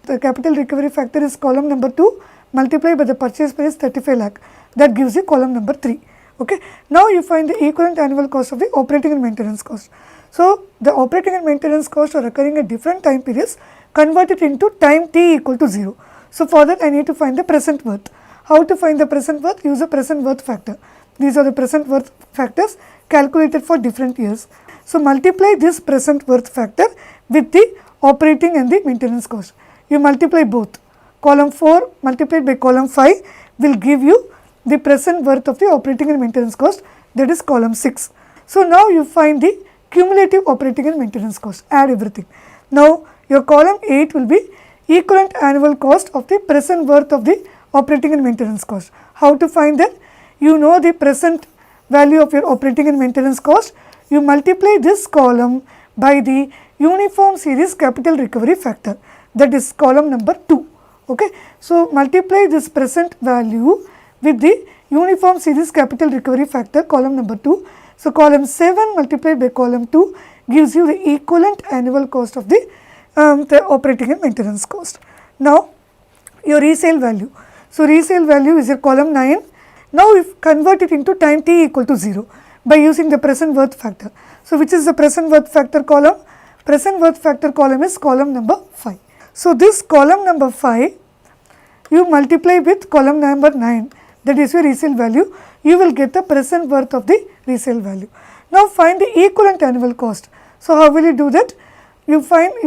The capital recovery factor is column number 2 multiplied by the purchase price 35 lakh, that gives you column number 3. Okay. Now, you find the equivalent annual cost of the operating and maintenance cost. So, the operating and maintenance costs are occurring at different time periods, convert it into time t equal to 0. So, for that I need to find the present worth. How to find the present worth? Use a present worth factor. These are the present worth factors calculated for different years. So, multiply this present worth factor with the operating and the maintenance cost. You multiply both. Column 4 multiplied by column 5 will give you the present worth of the operating and maintenance cost, that is column 6. So, now you find the cumulative operating and maintenance cost, add everything. Now, your column 8 will be equivalent annual cost of the present worth of the operating and maintenance cost. How to find that? You know the present value of your operating and maintenance cost. You multiply this column by the uniform series capital recovery factor, that is column number 2. Okay. So, multiply this present value with the uniform series capital recovery factor, column number 2. So, column 7 multiplied by column 2 gives you the equivalent annual cost of the operating and maintenance cost. Now, your resale value. So, resale value is your column 9. Now, if convert it into time t equal to 0 by using the present worth factor. So, which is the present worth factor column? Present worth factor column is column number 5. So, this column number 5 you multiply with column number 9, that is your resale value, you will get the present worth of the resale value. Now, find the equivalent annual cost. So, how will you do that? You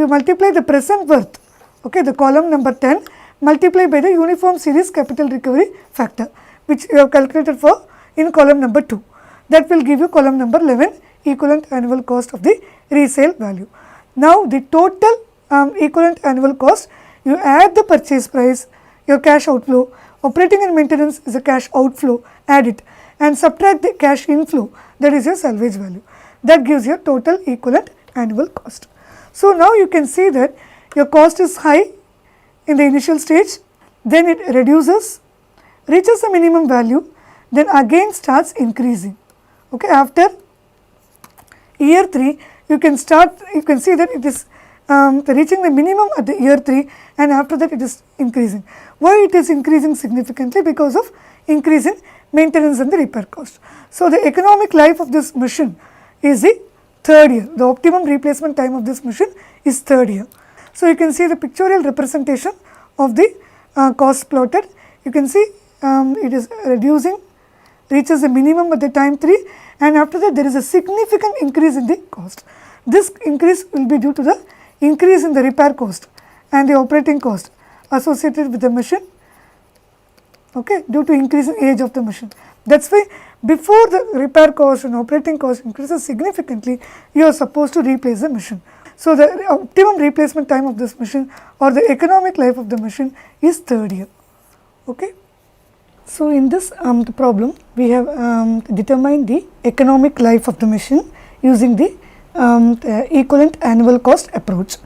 multiply the present worth, okay, the column number 10 multiplied by the uniform series capital recovery factor, which you have calculated for in column number 2. That will give you column number 11, equivalent annual cost of the resale value. Now, the total equivalent annual cost, you add the purchase price, your cash outflow, operating and maintenance is a cash outflow, add it and subtract the cash inflow, that is your salvage value. That gives your total equivalent annual cost. So, now you can see that your cost is high in the initial stage, then it reduces, reaches a minimum value, then again starts increasing. Okay. After year 3, you can see that it is reaching the minimum at the year 3, and after that it is increasing. Why it is increasing significantly? Because of increase in maintenance and the repair cost. So, the economic life of this machine is the 3rd year. The optimum replacement time of this machine is 3rd year. So, you can see the pictorial representation of the cost plotted. You can see it is reducing, reaches the minimum at the time 3, and after that there is a significant increase in the cost. This increase will be due to the increase in the repair cost and the operating cost associated with the machine, okay, due to increase in age of the machine. That is why before the repair cost and operating cost increases significantly, you are supposed to replace the machine. So, the optimum replacement time of this machine or the economic life of the machine is 3rd year. Okay. So, in this problem, we have determined the economic life of the machine using the equivalent annual cost approach.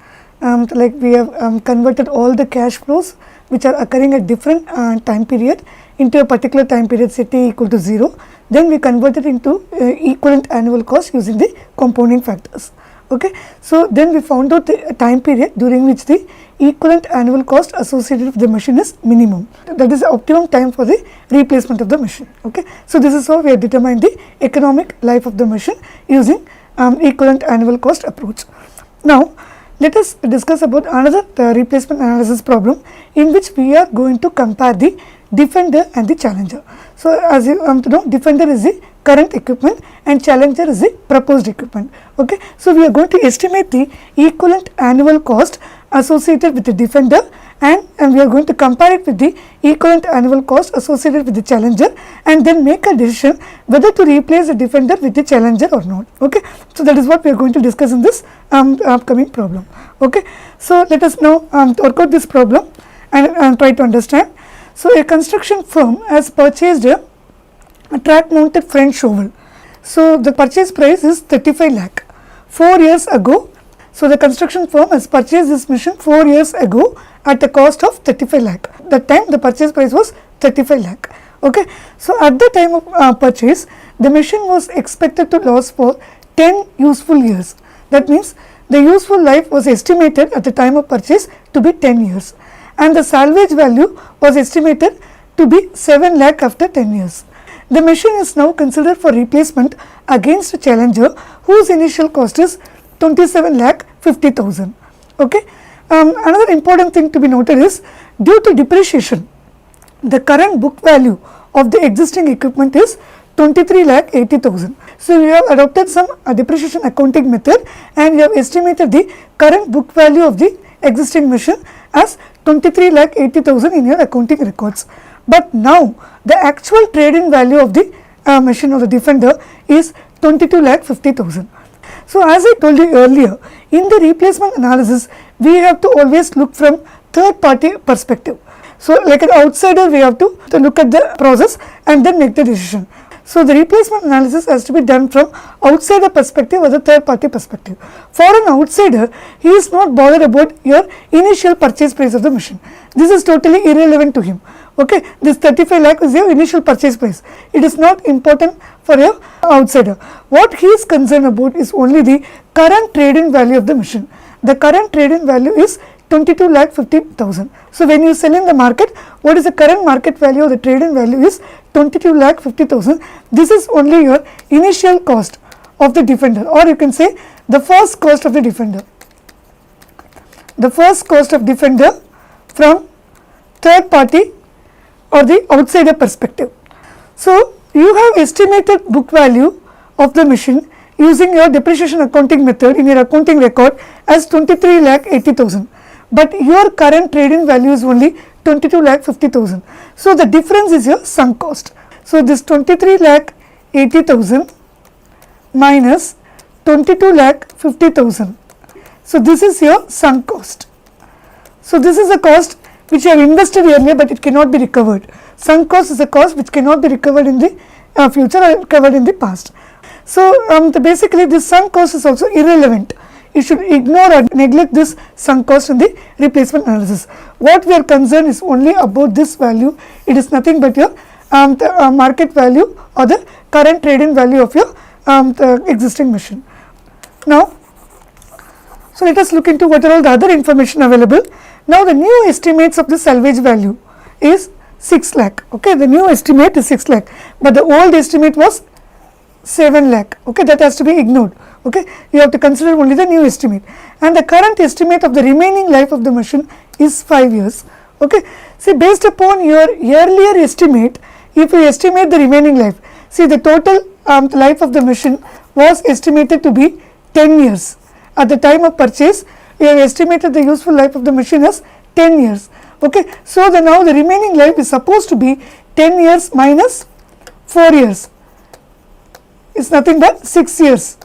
Like we have converted all the cash flows which are occurring at different time period into a particular time period, say t equal to 0. Then we convert it into equivalent annual cost using the compounding factors. Okay. So, then we found out the time period during which the equivalent annual cost associated with the machine is minimum. That is the optimum time for the replacement of the machine. Okay. So, this is how we have determined the economic life of the machine using equivalent annual cost approach. Now, let us discuss about another replacement analysis problem in which we are going to compare the Defender and the Challenger. So, as you know, Defender is the current equipment and Challenger is the proposed equipment. Okay. So, we are going to estimate the equivalent annual cost associated with the Defender, and we are going to compare it with the equivalent annual cost associated with the Challenger, and then make a decision whether to replace the Defender with the Challenger or not. Okay. So, that is what we are going to discuss in this upcoming problem. Okay. So, let us now work out this problem and try to understand. So, a construction firm has purchased a track mounted French shovel. So, the purchase price is 35 lakh. 4 years ago, so the construction firm has purchased this machine 4 years ago at a cost of 35 lakh. That time the purchase price was 35 lakh. Okay. So, at the time of purchase, the machine was expected to last for 10 useful years. That means, the useful life was estimated at the time of purchase to be 10 years, and the salvage value was estimated to be 7 lakh after 10 years. The machine is now considered for replacement against a Challenger whose initial cost is 27 lakh 50,000. Okay. Another important thing to be noted is, due to depreciation, the current book value of the existing equipment is 23 lakh 80,000. So, we have adopted some depreciation accounting method, and we have estimated the current book value of the existing machine as 23 lakh 80,000 in your accounting records. But now, the actual trade-in value of the machine or the Defender is 22 lakh 50,000. So, as I told you earlier, in the replacement analysis, we have to always look from third party perspective. So, like an outsider, we have to look at the process and then make the decision. So, the replacement analysis has to be done from outsider perspective or the third party perspective. For an outsider, he is not bothered about your initial purchase price of the machine. This is totally irrelevant to him. Okay, this 35 lakh is your initial purchase price. It is not important for your outsider. What he is concerned about is only the current trade-in value of the machine. The current trade-in value is 22 lakh 50,000. So, when you sell in the market, what is the current market value of the trade-in value is 22 lakh 50,000. This is only your initial cost of the Defender, or you can say the first cost of the Defender. The first cost of Defender from third party or the outsider perspective. So, you have estimated book value of the machine using your depreciation accounting method in your accounting record as 23 lakh 80,000, but your current trade-in value is only 22 lakh 50,000. So, the difference is your sunk cost. So, this 23 lakh 80,000 minus 22 lakh 50,000. So, this is your sunk cost. So, this is a cost which you have invested earlier, but it cannot be recovered. Sunk cost is a cost which cannot be recovered in the future or recovered in the past. So, basically this sunk cost is also irrelevant. You should ignore or neglect this sunk cost in the replacement analysis. What we are concerned is only about this value. It is nothing but your the, market value or the current trade-in value of your the existing machine. Now, So let us look into what are all the other information available. Now the new estimates of the salvage value is 6 lakh. Okay, the new estimate is 6 lakh, but the old estimate was 7 lakh. Okay, that has to be ignored. Okay, you have to consider only the new estimate, and the current estimate of the remaining life of the machine is 5 years. Okay, see, based upon your earlier estimate, if you estimate the remaining life, see, the total life of the machine was estimated to be 10 years. At the time of purchase, you have estimated the useful life of the machine as 10 years. Okay, so now the remaining life is supposed to be 10 years minus 4 years. It's nothing but 6 years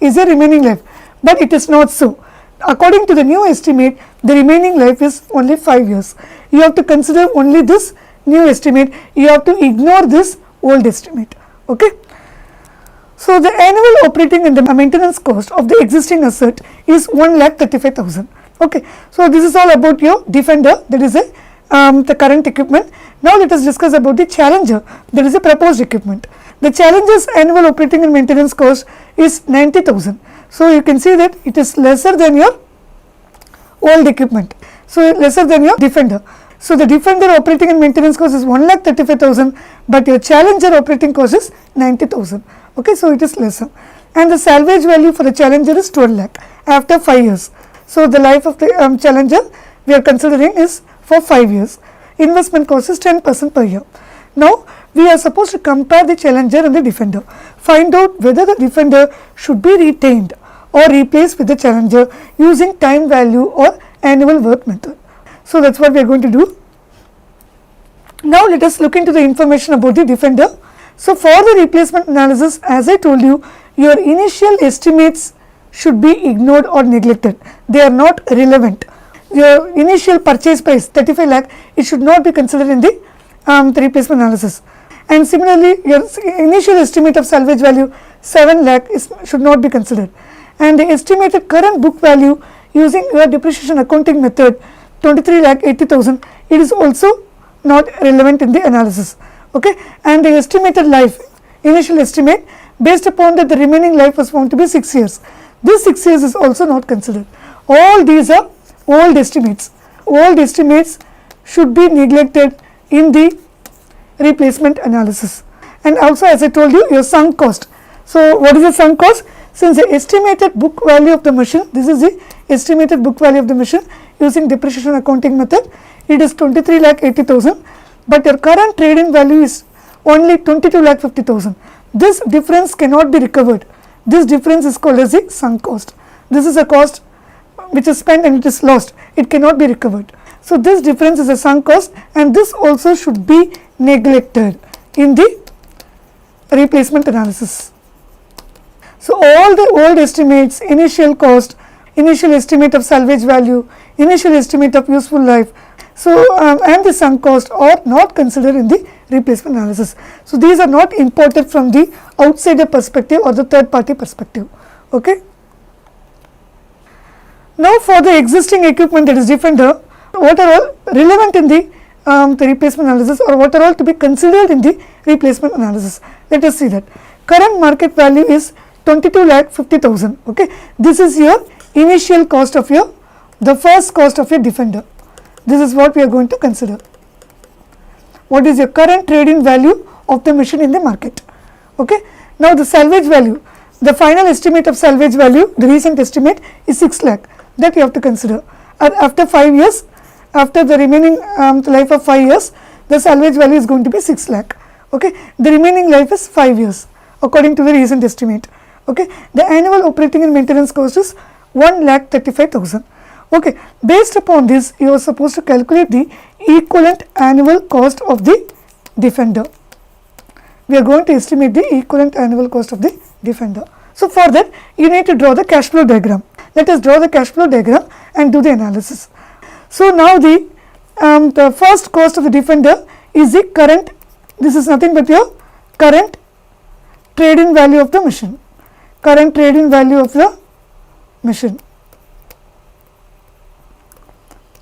is the remaining life, but it is not so. According to the new estimate, the remaining life is only 5 years. You have to consider only this new estimate, you have to ignore this old estimate. Okay. So the annual operating and the maintenance cost of the existing asset is 1,35,000. Okay. So this is all about your Defender, that is the current equipment. Now let us discuss about the Challenger, that is a proposed equipment. The Challenger's annual operating and maintenance cost is 90,000. So you can see that it is lesser than your old equipment. So lesser than your Defender. So the Defender operating and maintenance cost is 1,35,000, but your Challenger operating cost is 90,000. Okay, so it is lesser. And the salvage value for the Challenger is 12 lakh after 5 years. So the life of the Challenger we are considering is for 5 years. Investment cost is 10% per year. Now we are supposed to compare the Challenger and the Defender. Find out whether the Defender should be retained or replaced with the Challenger using time value or annual worth method. So that is what we are going to do. Now let us look into the information about the Defender. So for the replacement analysis, as I told you, your initial estimates should be ignored or neglected. They are not relevant. Your initial purchase price 35 lakh, it should not be considered in the replacement analysis. And similarly, your initial estimate of salvage value 7 lakh should not be considered. And the estimated current book value using your depreciation accounting method 23 lakh 80,000, it is also not relevant in the analysis. Okay, and the estimated life, initial estimate, based upon that the remaining life was found to be 6 years. This 6 years is also not considered. All these are old estimates. Old estimates should be neglected in the replacement analysis. And also, as I told you, your sunk cost. So what is the sunk cost? Since the estimated book value of the machine, this is the estimated book value of the machine using depreciation accounting method, it is 23 lakh 80,000, but your current trade-in value is only 22 lakh 50,000. This difference cannot be recovered. This difference is called as the sunk cost. This is a cost which is spent and it is lost. It cannot be recovered. So this difference is a sunk cost, and this also should be neglected in the replacement analysis. So all the old estimates, initial cost, initial estimate of salvage value, initial estimate of useful life, and the sunk cost are not considered in the replacement analysis. So these are not imported from the outsider perspective or the third party perspective. Okay. Now for the existing equipment, that is Defender, what are all relevant in the replacement analysis, or what are all to be considered in the replacement analysis. Let us see that. Current market value is 22 lakh 50,000. Okay, this is your initial cost of the first cost of your Defender. This is what we are going to consider. What is your current trade-in value of the machine in the market? Okay. Now the salvage value, the final estimate of salvage value, the recent estimate is 6 lakh. That you have to consider. After 5 years, after the remaining life of 5 years, the salvage value is going to be 6 lakh. Okay. The remaining life is 5 years according to the recent estimate. Okay. The annual operating and maintenance cost is 1,35,000. Okay. Based upon this, you are supposed to calculate the equivalent annual cost of the Defender. We are going to estimate the equivalent annual cost of the Defender. So for that, you need to draw the cash flow diagram. Let us draw the cash flow diagram and do the analysis. So now the first cost of the Defender is the current, this is nothing but your current trade-in value of the machine. Current trade-in value of the machine.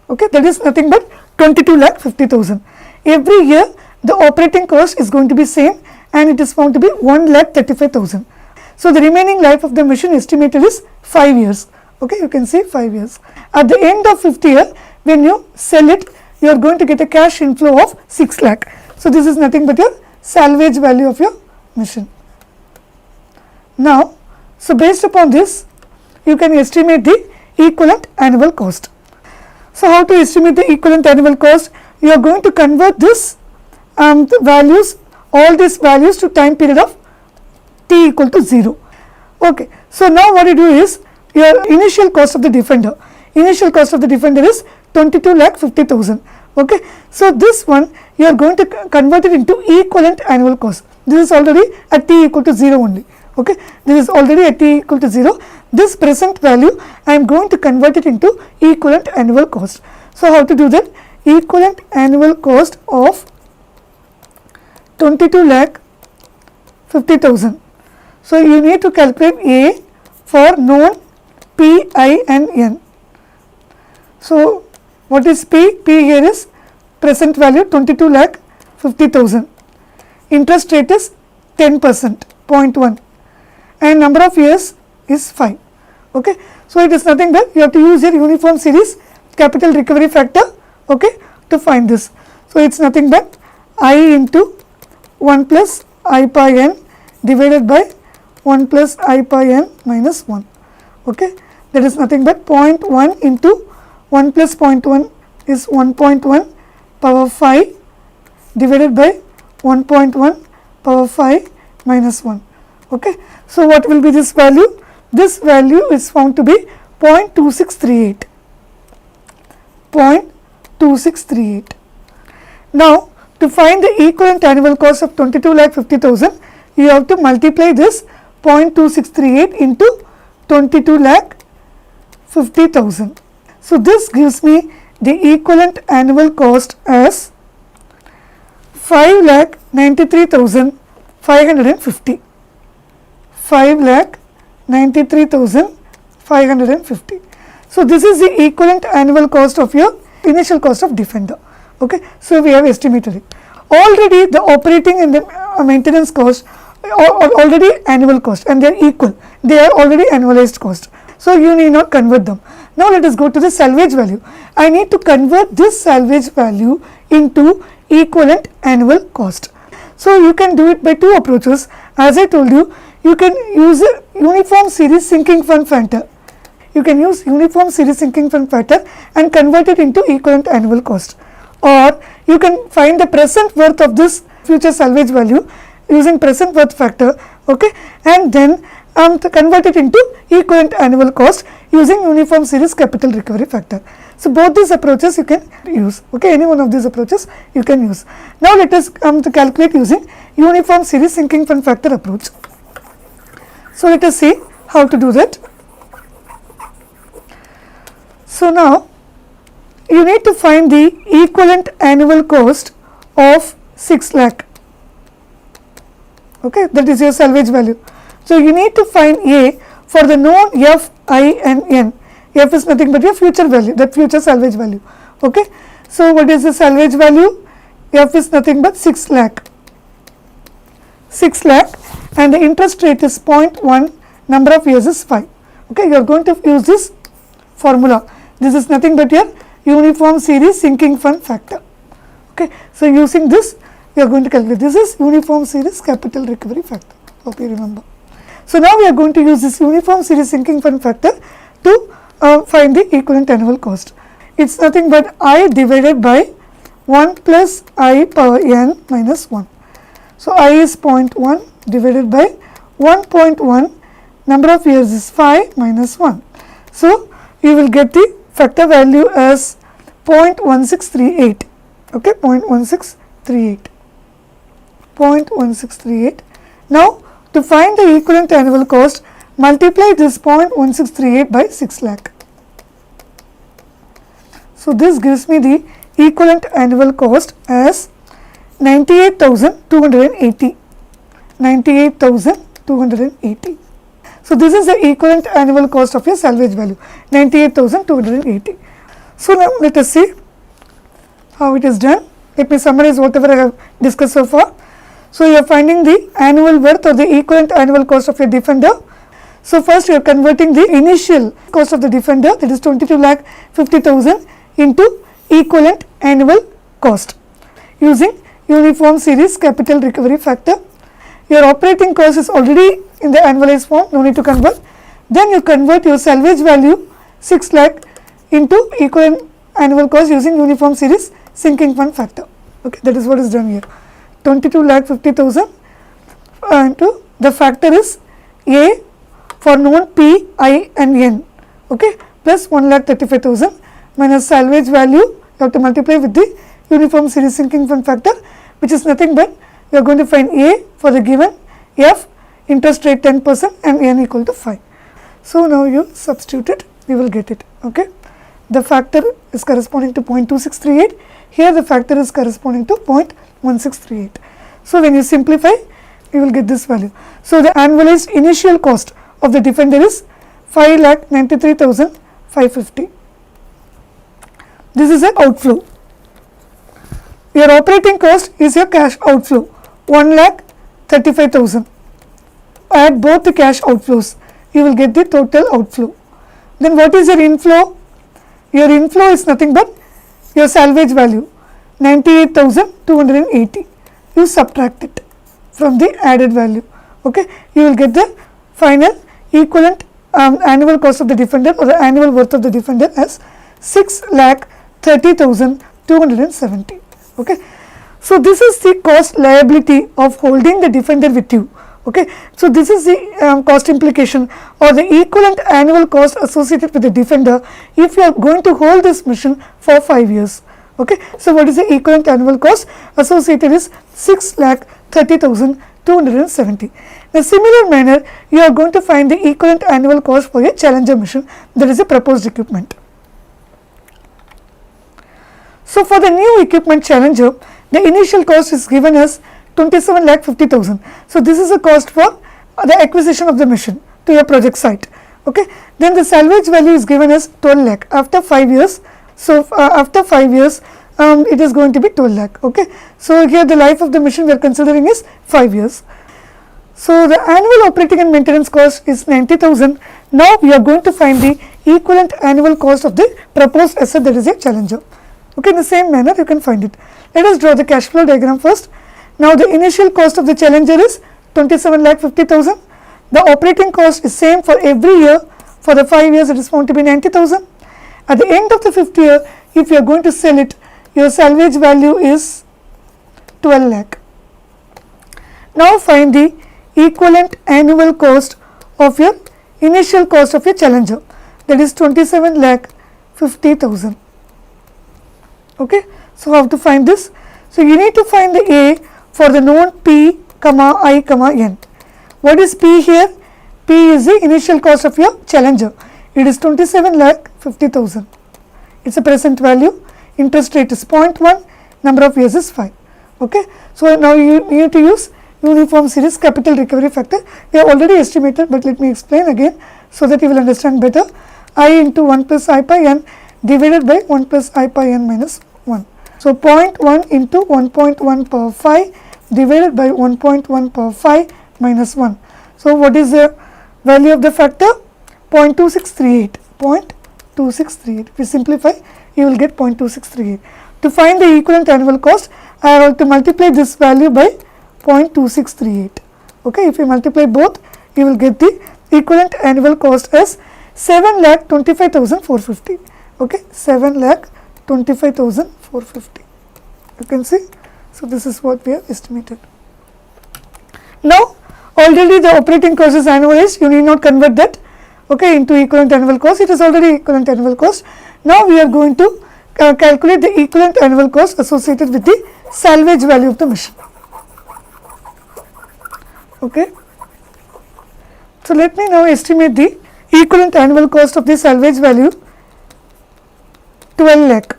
Okay, that is nothing but 22 lakh 50,000. Every year the operating cost is going to be same, and it is found to be 1,35,000. So the remaining life of the machine estimated is 5 years. Okay, you can see 5 years. At the end of 5th year, when you sell it, you are going to get a cash inflow of 6 lakh. So, this is nothing but your salvage value of your machine. Now, so based upon this, you can estimate the equivalent annual cost. So, how to estimate the equivalent annual cost? You are going to convert this the values, all these values to time period of t equal to 0. Okay. So, now what you do is your initial cost of the defender. Initial cost of the defender is 22,50,000. Okay. So, this one you are going to convert it into equivalent annual cost. This is already at t equal to 0 only. Okay. This is already at t equal to 0. This present value I am going to convert it into equivalent annual cost. So, how to do that? Equivalent annual cost of 22,50,000. So, you need to calculate A for known P, I and N. So, what is P? P here is present value 22,50,000. Interest rate is 10%, 0.1, and number of years is 5. Okay. So, it is nothing but you have to use your uniform series capital recovery factor, okay, to find this. So, it is nothing but I into 1 plus I pi n divided by 1 plus I pi n minus 1. Okay. That is nothing but 0.1 into 1 plus 0.1 is 1.1 power 5 divided by 1.1 power 5 minus 1. Okay. So, what will be this value? This value is found to be 0.2638. 0.2638. Now, to find the equivalent annual cost of 22,50,000, you have to multiply this 0.2638 into 22,50,000. So, this gives me the equivalent annual cost as 5,93,550. 5,93,550. So, this is the equivalent annual cost of your initial cost of defender. Okay. So, we have estimated it. Already the operating and the maintenance cost are already annual cost and they are equal. They are already annualized cost. So, you need not convert them. Now, let us go to the salvage value. I need to convert this salvage value into equivalent annual cost. So, you can do it by two approaches. As I told you, you can use a uniform series sinking fund factor. You can use uniform series sinking fund factor and convert it into equivalent annual cost, or you can find the present worth of this future salvage value using present worth factor, okay, and then to convert it into equivalent annual cost using uniform series capital recovery factor. So, both these approaches you can use, okay, any one of these approaches you can use. Now, let us to calculate using uniform series sinking fund factor approach. So, let us see how to do that. So, now you need to find the equivalent annual cost of 6 lakh, okay, that is your salvage value. So, you need to find A for the known F, I and N. F is nothing but your future value, that future salvage value. Okay. So, what is the salvage value? F is nothing but 6 lakh. 6 lakh and the interest rate is 0.1, number of years is 5. Okay. You are going to use this formula. This is nothing but your uniform series sinking fund factor. Okay. So, using this you are going to calculate. This is uniform series capital recovery factor. Hope you remember. So, now we are going to use this uniform series sinking fund factor to find the equivalent annual cost. It is nothing but I divided by 1 plus I power n minus 1. So, I is 0.1 divided by 1.1, number of years is 5 minus 1. So, you will get the factor value as 0.1638, okay, 0.1638, 0.1638. Now, to find the equivalent annual cost, multiply this 0.1638 by 6 lakh. So, this gives me the equivalent annual cost as 98,280, 98,280. So, this is the equivalent annual cost of your salvage value, 98,280. So, now let us see how it is done. Let me summarize whatever I have discussed so far. So, you are finding the annual worth or the equivalent annual cost of your defender. So first you are converting the initial cost of the defender, that is 22,50,000 into equivalent annual cost using uniform series capital recovery factor. Your operating cost is already in the annualized form, no need to convert. Then you convert your salvage value 6 lakh into equivalent annual cost using uniform series sinking fund factor. Okay, that is what is done here. 22,50,000 into the factor is A for known P, I and N, okay, plus 1,35,000 minus salvage value, you have to multiply with the uniform series sinking fund factor, which is nothing but you are going to find A for the given F, interest rate 10% and N equal to 5. So now you substitute it, you will get it. Okay, the factor is corresponding to 0.2638, here the factor is corresponding to 0.1638. So when you simplify, you will get this value. So the annualized initial cost of the defender is 5,93,550. This is an outflow. Your operating cost is your cash outflow, 1,35,000. Add both the cash outflows, you will get the total outflow. Then what is your inflow? Your inflow is nothing but your salvage value, 98,280. You subtract it from the added value. Okay, you will get the final equivalent annual cost of the defender or the annual worth of the defender as 6,30,270. Okay, so this is the cost liability of holding the defender with you. Okay, so this is the cost implication or the equivalent annual cost associated with the defender if you are going to hold this mission for 5 years. Okay, so what is the equivalent annual cost associated is 6,30,270. In a similar manner, you are going to find the equivalent annual cost for your Challenger mission, that is a proposed equipment. So for the new equipment Challenger, the initial cost is given as 27,50,000. So this is a cost for the acquisition of the mission to your project site. Okay, then the salvage value is given as 12 lakh after 5 years. So after 5 years, it is going to be 12 lakh. Okay, so here the life of the mission we are considering is 5 years. So the annual operating and maintenance cost is 90,000. Now we are going to find the equivalent annual cost of the proposed asset, that is a Challenger. Okay, in the same manner you can find it. Let us draw the cash flow diagram first. Now the initial cost of the Challenger is 27,50,000. The operating cost is same for every year. For the 5 years it is found to be 90,000. At the end of the 5th year, if you are going to sell it, your salvage value is 12 lakh. Now find the equivalent annual cost of your initial cost of your Challenger, that is 27,50,000. Okay, so how to find this? So you need to find the A for the known P, I, N. What is P here? P is the initial cost of your Challenger. It is 27,50,000. It's a present value. Interest rate is 0.1. Number of years is 5. Okay. So now you need to use uniform series capital recovery factor. We have already estimated, but let me explain again so that you will understand better. I into 1 plus I pi n divided by 1 plus I pi n minus 1. So 0.1 into 1.1 power 5 divided by 1.1 power 5 minus 1. So what is the value of the factor? 0.2638. 0.2638. If you simplify, you will get 0.2638. To find the equivalent annual cost, I have to multiply this value by 0.2638. Okay, if you multiply both, you will get the equivalent annual cost as 7,25,450. Okay, 7,25,450. You can see. So this is what we have estimated. Now, already the operating cost is annualized. You need not convert that. Okay, into equivalent annual cost. It is already equivalent annual cost. Now we are going to calculate the equivalent annual cost associated with the salvage value of the mission. Okay. So let me now estimate the equivalent annual cost of the salvage value, 12 lakh.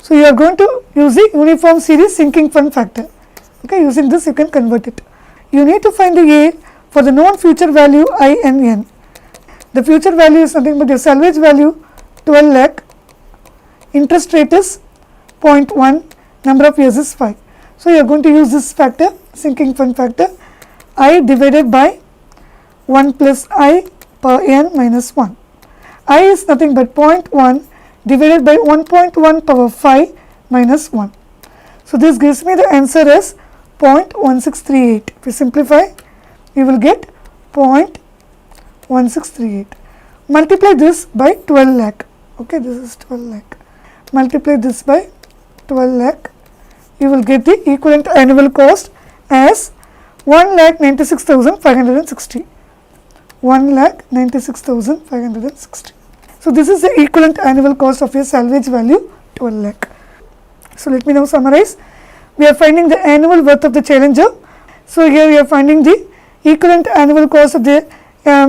So you are going to use the uniform series sinking fund factor. Okay, using this you can convert it. You need to find the A for the known future value I and N. The future value is nothing but your salvage value 12 lakh, interest rate is 0.1, number of years is 5. So you are going to use this factor, sinking fund factor, I divided by 1 plus I per n minus 1. I is nothing but 0.1 divided by 1.1 power 5 minus 1. So, this gives me the answer as 0.1638. If we simplify, we will get 0.1638. Multiply this by 12 lakh. Okay, this is 12 lakh. Multiply this by 12 lakh. You will get the equivalent annual cost as 1,96,560. 1,96,560. So, this is the equivalent annual cost of your salvage value 12 lakh. So, let me now summarize. We are finding the annual worth of the challenger. So, here we are finding the equivalent annual cost of the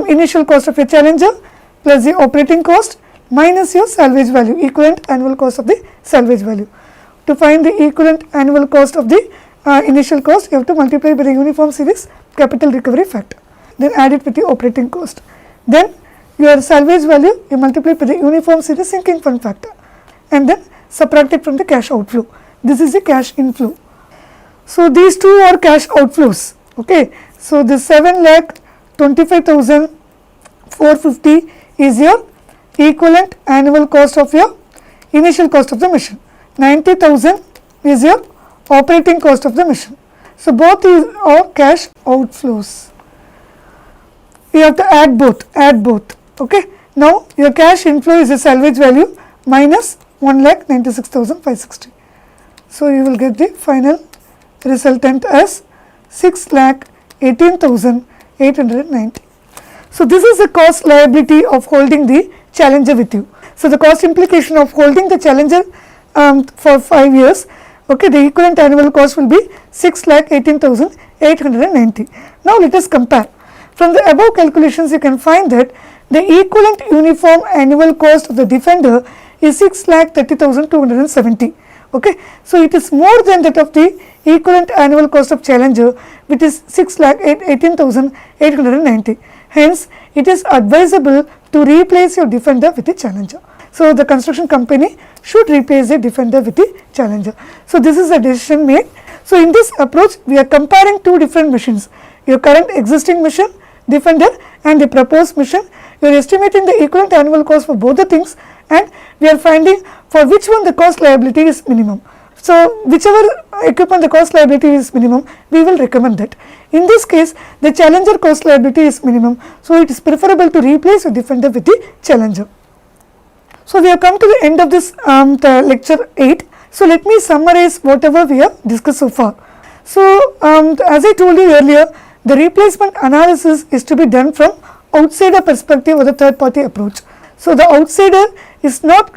initial cost of your challenger plus the operating cost minus your salvage value, equivalent annual cost of the salvage value. To find the equivalent annual cost of the initial cost, you have to multiply by the uniform series capital recovery factor, then add it with the operating cost. Then your salvage value, you multiply by the uniform series sinking fund factor, and then subtract it from the cash outflow. This is the cash inflow. So, these two are cash outflows. Okay. So, the 7,25,450 is your equivalent annual cost of your initial cost of the machine. 90,000 is your operating cost of the machine. So, both are cash outflows. You have to add both, okay. Now, your cash inflow is a salvage value minus 1,96,560. So, you will get the final resultant as 6,18,890. So, this is the cost liability of holding the challenger with you. So, the cost implication of holding the challenger for 5 years, okay, the equivalent annual cost will be 6,18,890. Now, let us compare. From the above calculations, you can find that the equivalent uniform annual cost of the defender is 6,30,270. Okay. So, it is more than that of the equivalent annual cost of challenger, which is 6,18,890. Hence, it is advisable to replace your defender with the challenger. So, the construction company should replace the defender with the challenger. So, this is a decision made. So, in this approach, we are comparing two different machines, your current existing machine defender and the proposed machine. You are estimating the equivalent annual cost for both the things, and we are finding for which one the cost liability is minimum. So, whichever equipment the cost liability is minimum, we will recommend that. In this case, the challenger cost liability is minimum. So, it is preferable to replace a defender with the challenger. So, we have come to the end of this lecture 8. So, let me summarize whatever we have discussed so far. So, as I told you earlier, the replacement analysis is to be done from outsider perspective or the third party approach. So, the outsider is not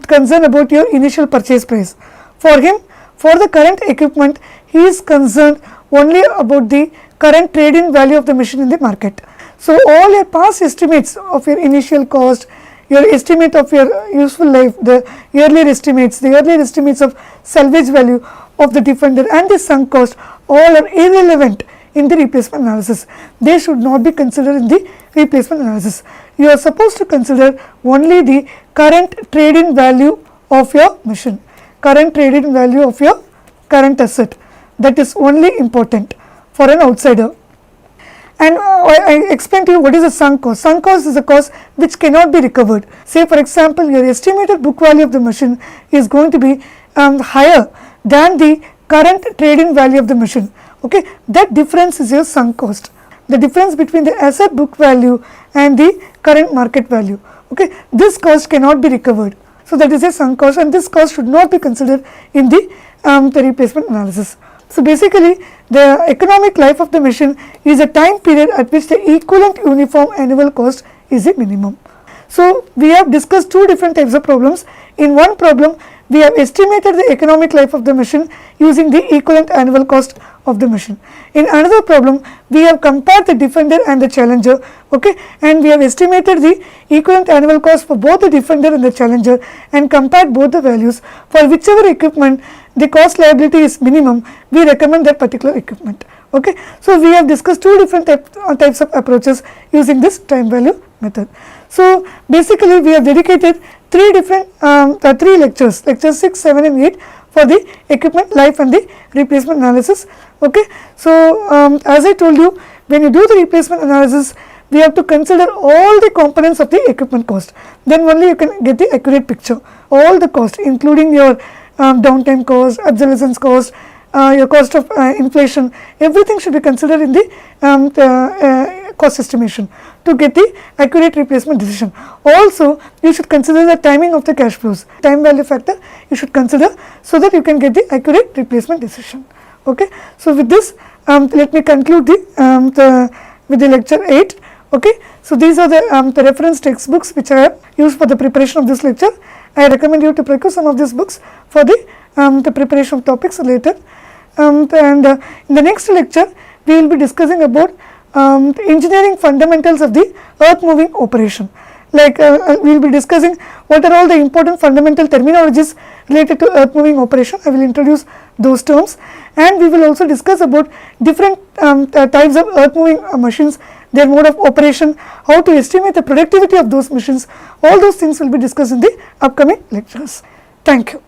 concerned about your initial purchase price. For him, for the current equipment, he is concerned only about the current trade-in value of the machine in the market. So, all your past estimates of your initial cost, your estimate of your useful life, the earlier estimates of salvage value of the defender and the sunk cost, all are irrelevant in the replacement analysis. They should not be considered in the replacement analysis. You are supposed to consider only the current trade-in value of your machine, current trade-in value of your current asset. That is only important for an outsider. And I explained to you what is a sunk cost. Sunk cost is a cost which cannot be recovered. Say for example, your estimated book value of the machine is going to be higher than the current trade-in value of the machine. Okay, that difference is your sunk cost. The difference between the asset book value and the current market value. Okay, this cost cannot be recovered. So, that is a sunk cost, and this cost should not be considered in the replacement analysis. So, basically the economic life of the machine is a time period at which the equivalent uniform annual cost is a minimum. So, we have discussed two different types of problems. In one problem, we have estimated the economic life of the machine using the equivalent annual cost of the machine. In another problem, we have compared the defender and the challenger, okay, and we have estimated the equivalent annual cost for both the defender and the challenger and compared both the values. For whichever equipment the cost liability is minimum, we recommend that particular equipment. Okay. So, we have discussed two different types of approaches using this time value method. So, basically we have dedicated three different three lectures 6, 7 and 8 for the equipment life and the replacement analysis. Okay. So, as I told you, when you do the replacement analysis, we have to consider all the components of the equipment cost. Then only you can get the accurate picture. All the cost, including your downtime cost, obsolescence cost, your cost of inflation, everything should be considered in the cost estimation to get the accurate replacement decision. Also, you should consider the timing of the cash flows. Time value factor you should consider so that you can get the accurate replacement decision. Okay. So, with this let me conclude with the lecture 8. Okay. So, these are the reference textbooks which I have used for the preparation of this lecture. I recommend you to procure some of these books for the preparation of topics later. In the next lecture, we will be discussing about engineering fundamentals of the earth moving operation. Like we will be discussing what are all the important fundamental terminologies related to earth moving operation. I will introduce those terms, and we will also discuss about different types of earth moving machines, their mode of operation, how to estimate the productivity of those machines. All those things will be discussed in the upcoming lectures. Thank you.